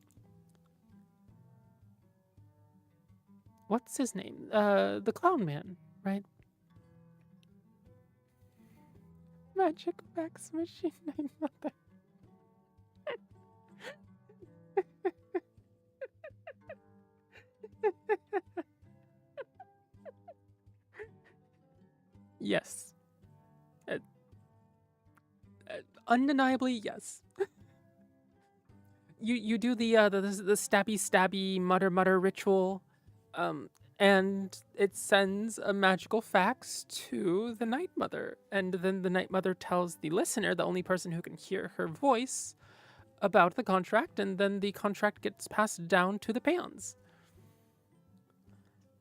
What's his name? The Clown Man, right? Magic Wax Machine Night Mother. Yes. Undeniably, yes. You do the stabby mutter ritual, and it sends a magical fax to the Night Mother, and then the Night Mother tells the listener, the only person who can hear her voice, about the contract, and then the contract gets passed down to the peons.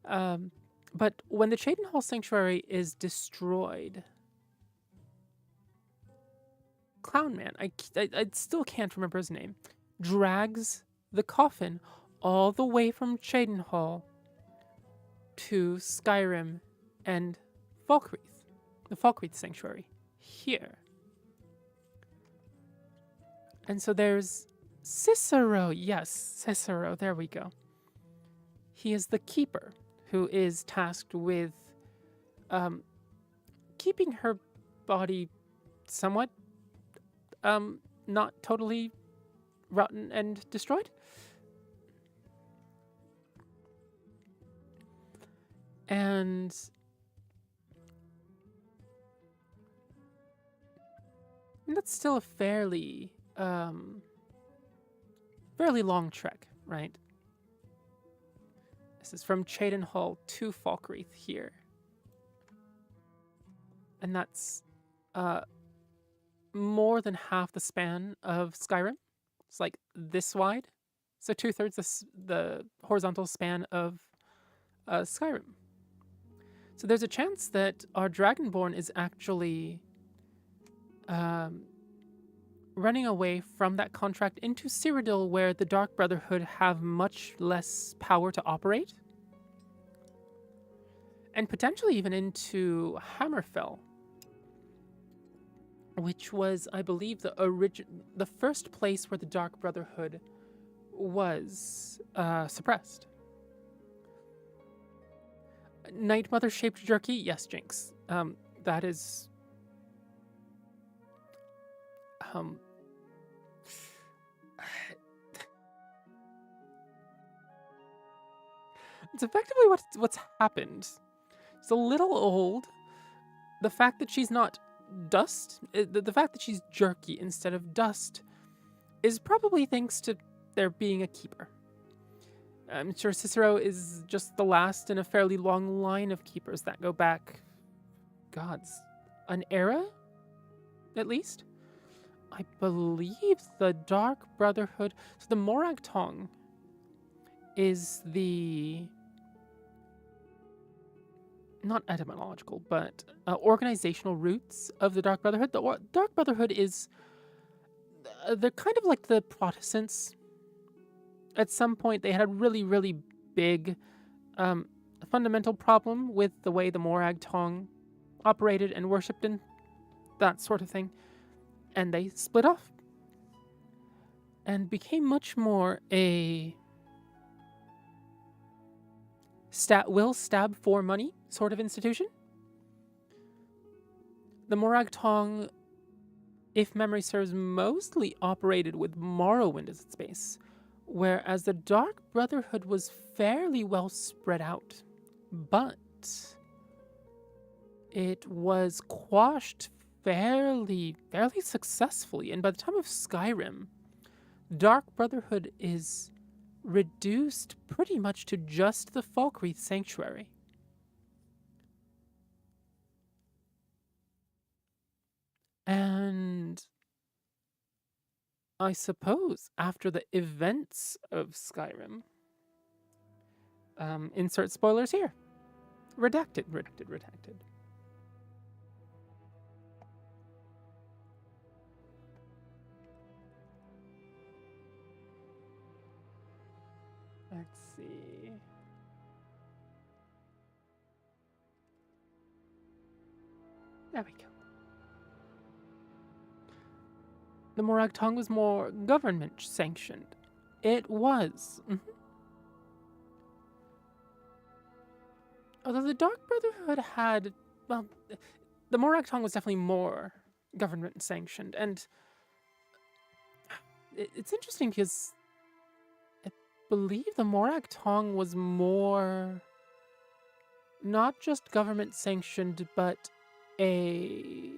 But when the Cheydinhal Sanctuary is destroyed, Clown Man, I still can't remember his name, drags the coffin all the way from Cheydinhal to Skyrim and Falkreath, the Falkreath Sanctuary, here. And so there's Cicero, yes, Cicero, there we go. He is the keeper, who is tasked with keeping her body somewhat not totally rotten and destroyed. And that's still a fairly long trek, right? This is from Cheydinhal to Falkreath here. And that's more than half the span of Skyrim. It's like this wide. So 2/3 the horizontal span of Skyrim. So there's a chance that our Dragonborn is actually running away from that contract into Cyrodiil, where the Dark Brotherhood have much less power to operate. And potentially even into Hammerfell, which was, I believe, the first place where the Dark Brotherhood was suppressed. Night Mother shaped jerky? Yes, Jinx. That is... It's effectively what's happened. It's a little old. The fact that she's not dust, the fact that she's jerky instead of dust, is probably thanks to there being a keeper. I'm sure Cicero is just the last in a fairly long line of keepers that go back, gods, an era, at least? I believe the Dark Brotherhood... So the Morag Tong is the... not etymological, but organizational roots of the Dark Brotherhood. The Dark Brotherhood is... they're kind of like the Protestants. At some point, they had a really, really big fundamental problem with the way the Morag Tong operated and worshipped and that sort of thing. And they split off. and became much more a will stab for money sort of institution. The Morag Tong, if memory serves, mostly operated with Morrowind as its base, whereas the Dark Brotherhood was fairly well spread out. But it was quashed fairly successfully, and by the time of Skyrim, Dark Brotherhood is reduced pretty much to just the Falkreath Sanctuary. And I suppose after the events of Skyrim, insert spoilers here. Redacted. Let's see. There we go. The Morag Tong was more government sanctioned. It was. Although the Dark Brotherhood had, well, the Morag Tong was definitely more government sanctioned, and it's interesting because I believe the Morag Tong was more not just government sanctioned, but a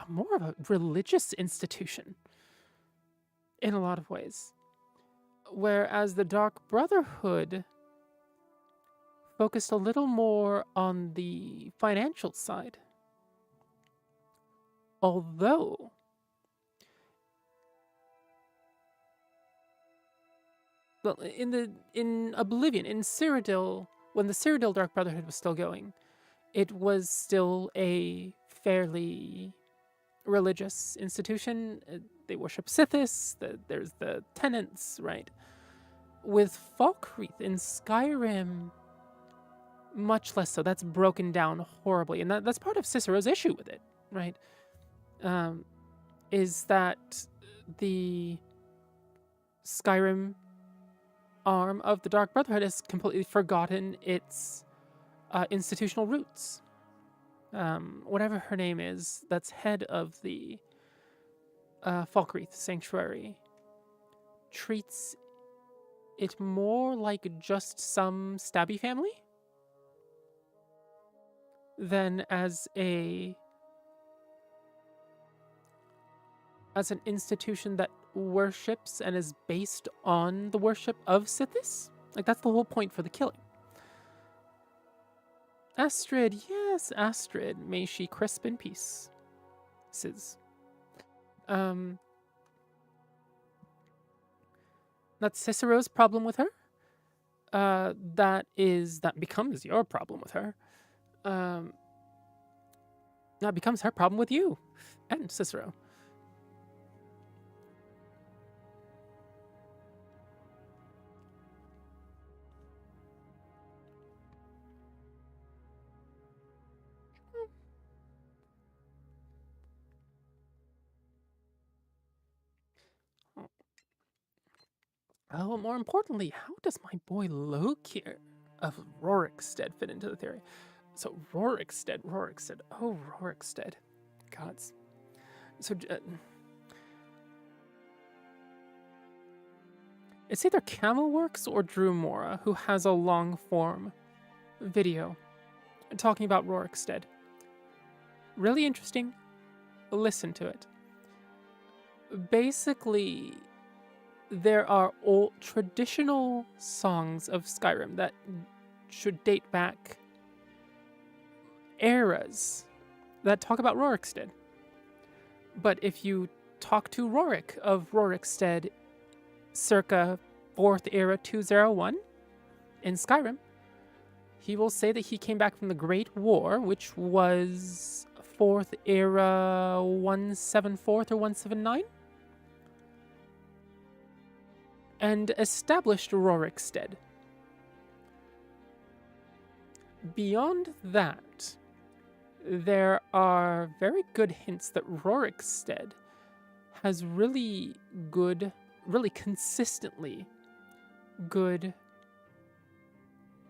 more of a religious institution in a lot of ways. Whereas the Dark Brotherhood focused a little more on the financial side. Although well, in Oblivion, in Cyrodiil, when the Cyrodiil Dark Brotherhood was still going, it was still a fairly religious institution. They worship Sithis. There's the tenants, right? With Falkreath in Skyrim, much less so. That's broken down horribly, and that's part of Cicero's issue with it, right? Is that the Skyrim arm of the Dark Brotherhood has completely forgotten its institutional roots. Whatever her name is, that's head of the Falkreath Sanctuary, treats it more like just some stabby family than as an institution that worships and is based on the worship of Sithis. Like, that's the whole point for the killing. Astrid, yes, Astrid. May she crisp in peace. That's Cicero's problem with her. That becomes your problem with her. That becomes her problem with you and Cicero. Oh, more importantly, how does my boy Lokir of Rorikstead fit into the theory? So Rorikstead. Oh, Rorikstead. Gods. So it's either Camelworks or Drewmora who has a long form video talking about Rorikstead. Really interesting. Listen to it. Basically, there are old traditional songs of Skyrim that should date back eras that talk about Rorikstead. But if you talk to Rorik of Rorikstead circa 4th era 201 in Skyrim, he will say that he came back from the Great War, which was 4th era 174 or 179, and established Rorikstead. Beyond that, there are very good hints that LemonStxDesign has really consistently good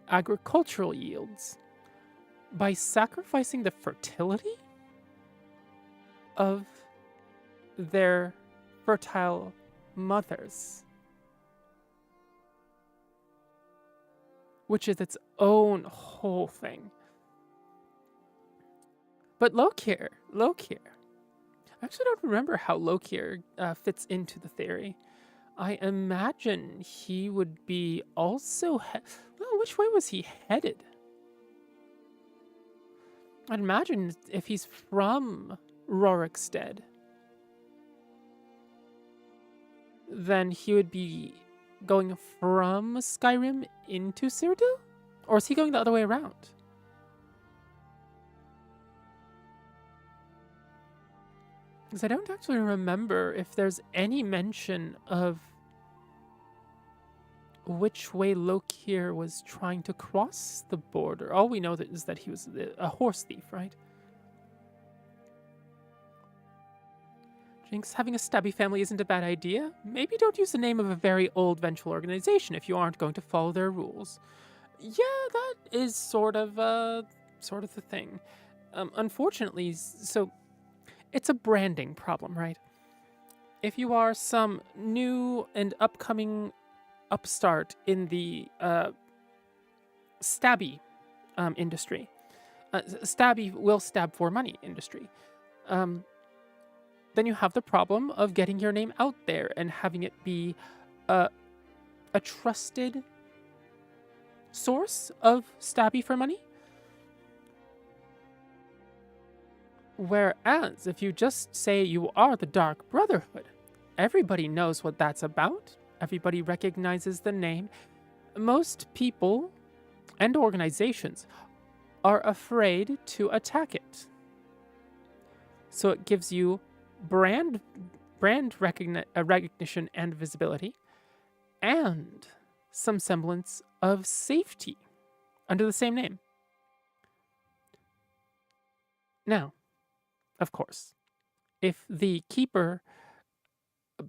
agricultural yields by sacrificing the fertility of their fertile mothers, which is its own whole thing. But Lokir, I actually don't remember how Lokir fits into the theory. I imagine he would be also... well, which way was he headed? I'd imagine if he's from LemonStxDesign, then he would be going from Skyrim into Cyrodiil? Or is he going the other way around? Because I don't actually remember if there's any mention of which way Lokir was trying to cross the border. All we know is that he was a horse thief, right? Jinx, having a stabby family isn't a bad idea. Maybe don't use the name of a very old vengeful organization if you aren't going to follow their rules. Yeah, that is sort of the thing. Unfortunately, so it's a branding problem, right? If you are some new and upcoming upstart in the stabby industry, stabby will stab for money industry, then you have the problem of getting your name out there and having it be a trusted source of stabby for money. Whereas if you just say you are the Dark Brotherhood, everybody knows what that's about. Everybody recognizes the name. Most people and organizations are afraid to attack it. So it gives you brand recognition and visibility, and some semblance of safety under the same name. Now, of course, if the keeper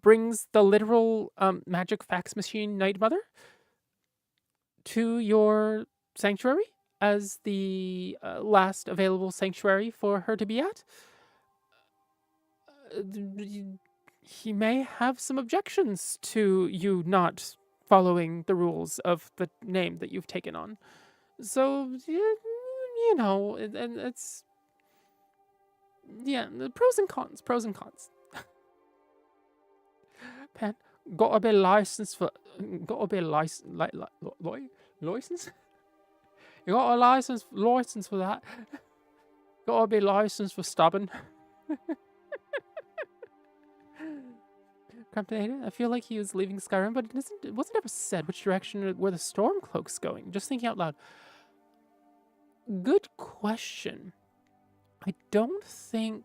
brings the literal magic fax machine Night Mother to your sanctuary as the last available sanctuary for her to be at, he may have some objections to you not following the rules of the name that you've taken on. So, you know, it's... yeah, pros and cons. Pan, gotta be licensed for... gotta be license... license? You got a license for that. Gotta be licensed for stabbing. I feel like he was leaving Skyrim, but it wasn't ever said which direction were the Stormcloak's going. Just thinking out loud. Good question. I don't think...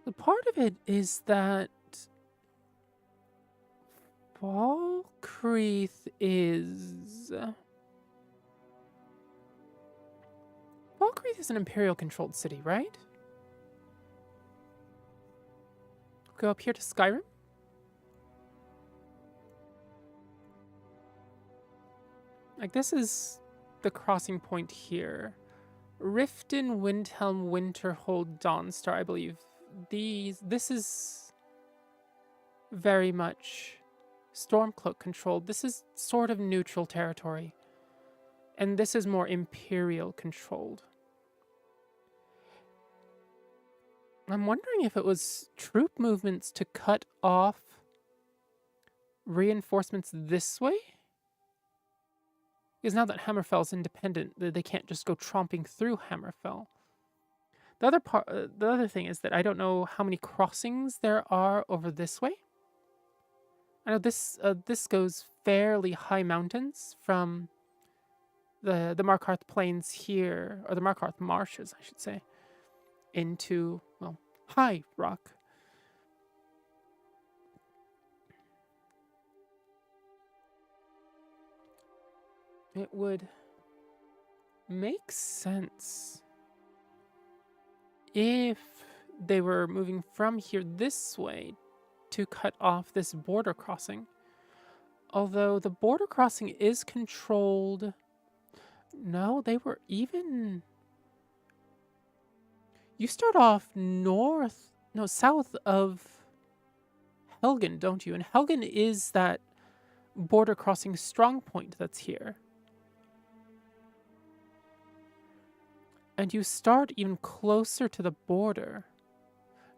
the part of it is that Falkreath is... Falkreath is an Imperial-controlled city, right? Go up here to Skyrim? Like, this is the crossing point here. Riften, Windhelm, Winterhold, Dawnstar, I believe. This is very much Stormcloak controlled. This is sort of neutral territory. And this is more Imperial controlled. I'm wondering if it was troop movements to cut off reinforcements this way? Because now that Hammerfell's independent, they can't just go tromping through Hammerfell. The other thing is that I don't know how many crossings there are over this way. I know this goes fairly high mountains from the Markarth Plains here, or the Markarth Marshes, I should say, into, well, high rock. It would make sense if they were moving from here this way to cut off this border crossing. Although the border crossing is controlled. No, they were even... You start off south of Helgen, don't you? And Helgen is that border crossing strong point that's here. And you start even closer to the border.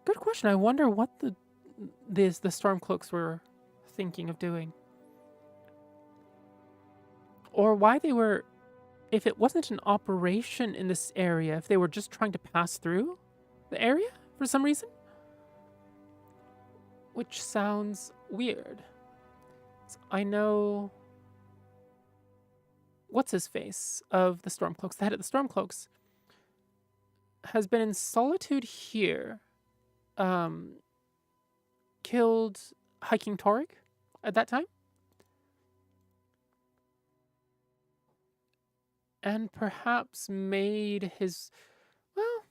Good question. I wonder what the Stormcloaks were thinking of doing. Or why they were, if it wasn't an operation in this area, if they were just trying to pass through the area for some reason. Which sounds weird. I know... What's his face of the Stormcloaks? The head of the Stormcloaks has been in solitude here. Killed Hiking Torig at that time. And perhaps made his... Well,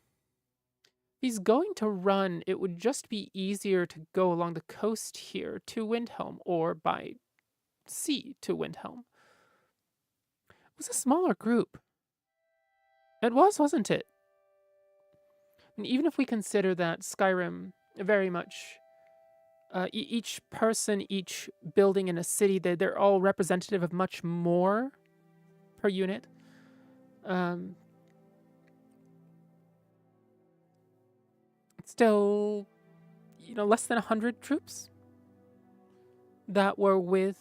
he's going to run. It would just be easier to go along the coast here to Windhelm, or by sea to Windhelm. It was a smaller group. It was, wasn't it? And even if we consider that Skyrim very much... each person, each building in a city, they're all representative of much more per unit. Still, less than 100 troops that were with...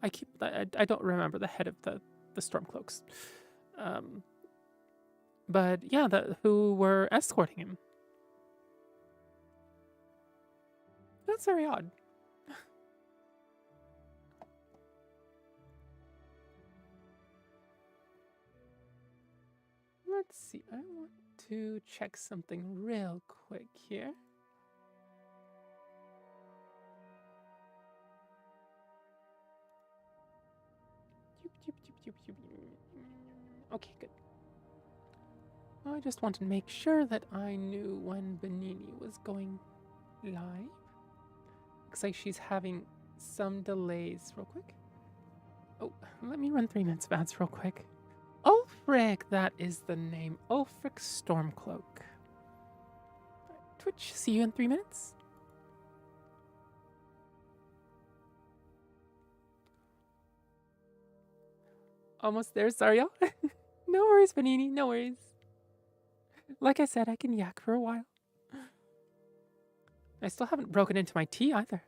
I don't remember the head of the Stormcloaks. But yeah, who were escorting him. That's very odd. Let's see. I want to check something real quick here. Okay, good. I just want to make sure that I knew when Buhneanie was going live. Looks like she's having some delays real quick. Oh, let me run 3 minutes of ads real quick. Ulfric, that is the name. Ulfric Stormcloak. Twitch, see you in 3 minutes. Almost there, sorry y'all. No worries, Buhneanie, no worries. Like I said, I can yak for a while. I still haven't broken into my tea either.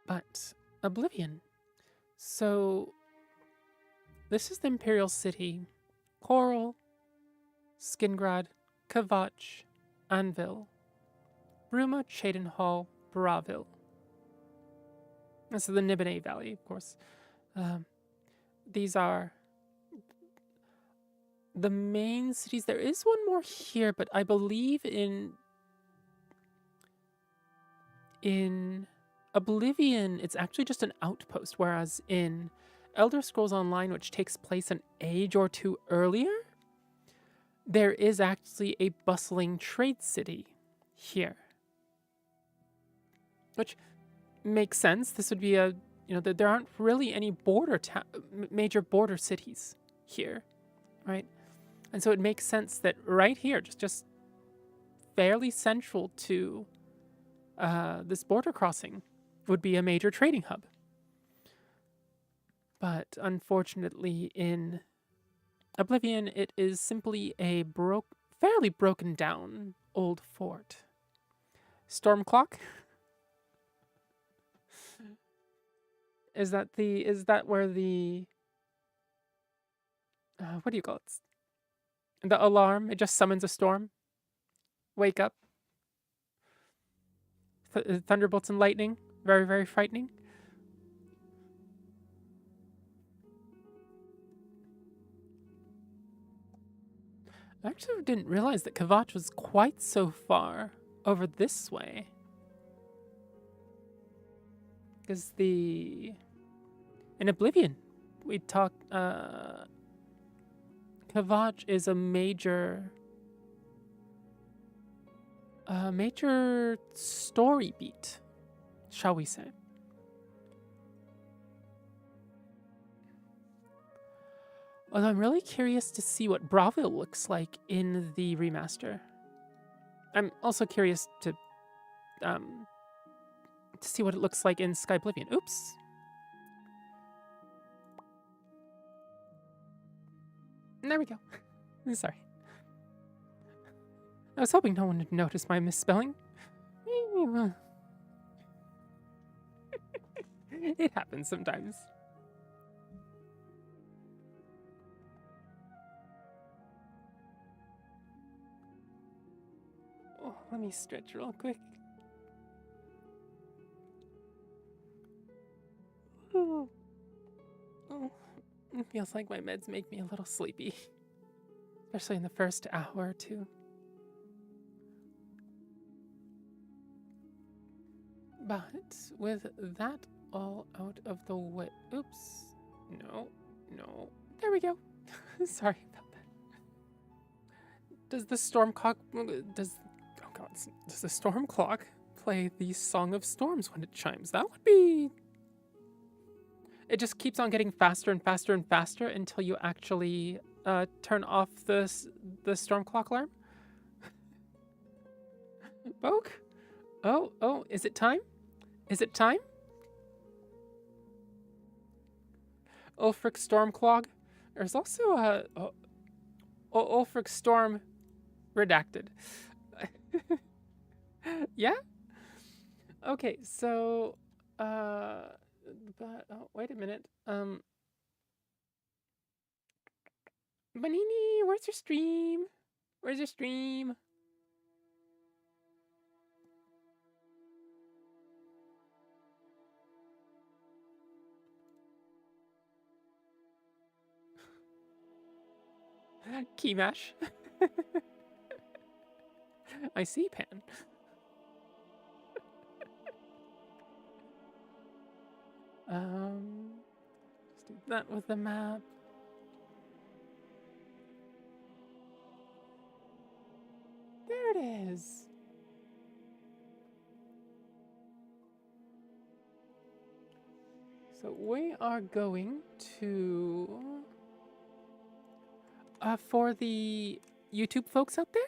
But Oblivion. So this is the Imperial City. Coral, Skingrad, Kvatch, Anvil, Bruma, Cheydinhal, Bravil. This is the Buhneanie Valley, of course. These are the main cities. There is one more here, but I believe in Oblivion, it's actually just an outpost, whereas in Elder Scrolls Online, which takes place an age or two earlier, there is actually a bustling trade city here. Which makes sense. This would be a, there aren't really any major border cities here, right? And so it makes sense that right here, just fairly central to this border crossing, would be a major trading hub. But unfortunately, in Oblivion, it is simply a fairly broken down old fort. Stormcloak? Is that where the what do you call it? The alarm, it just summons a storm. Wake up. Thunderbolts and lightning. Very, very frightening. I actually didn't realize that Kavat was quite so far over this way. Because in Oblivion, we talked, Kavat is a major story beat, shall we say. Although I'm really curious to see what Bravil looks like in the remaster. I'm also curious to see what it looks like in Sky Oblivion. Oops. There we go. Sorry. I was hoping no one would notice my misspelling. It happens sometimes. Oh, let me stretch real quick. Oh, it feels like my meds make me a little sleepy, especially in the first hour or two. But with that all out of the way, oops, no, there we go. Sorry about that. Does the storm clock, does the storm clock play the Song of Storms when it chimes? That would be... It just keeps on getting faster and faster and faster until you actually turn off the storm clock alarm. Boke? Oh, is it time? Is it time? Ulfric Stormclog. There's also a Ulfric Storm redacted. Yeah? Okay, so but oh, wait a minute. Buhneanie, where's your stream? Where's your stream? Key mash. I see, Pan. Just do that with the map. There it is. So we are going to... for the YouTube folks out there,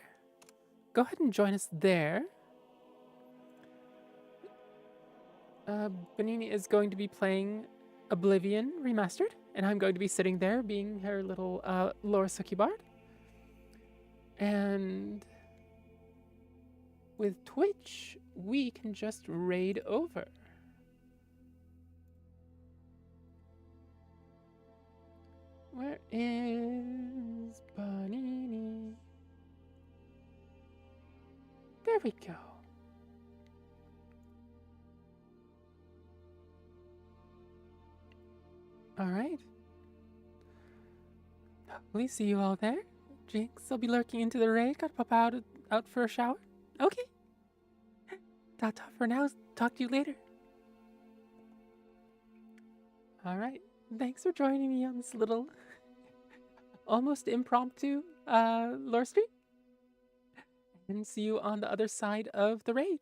go ahead and join us there. Buhneanie is going to be playing Oblivion Remastered, and I'm going to be sitting there being her little Lore Succubard. And with Twitch, we can just raid over. Where is Buhneanie? There we go. All right. Hopefully see you all there. Jinx, I'll be lurking into the raid. Gotta pop out for a shower. Okay. Ta-ta for now. Talk to you later. All right. Thanks for joining me on this little almost impromptu lore stream. And see you on the other side of the raid.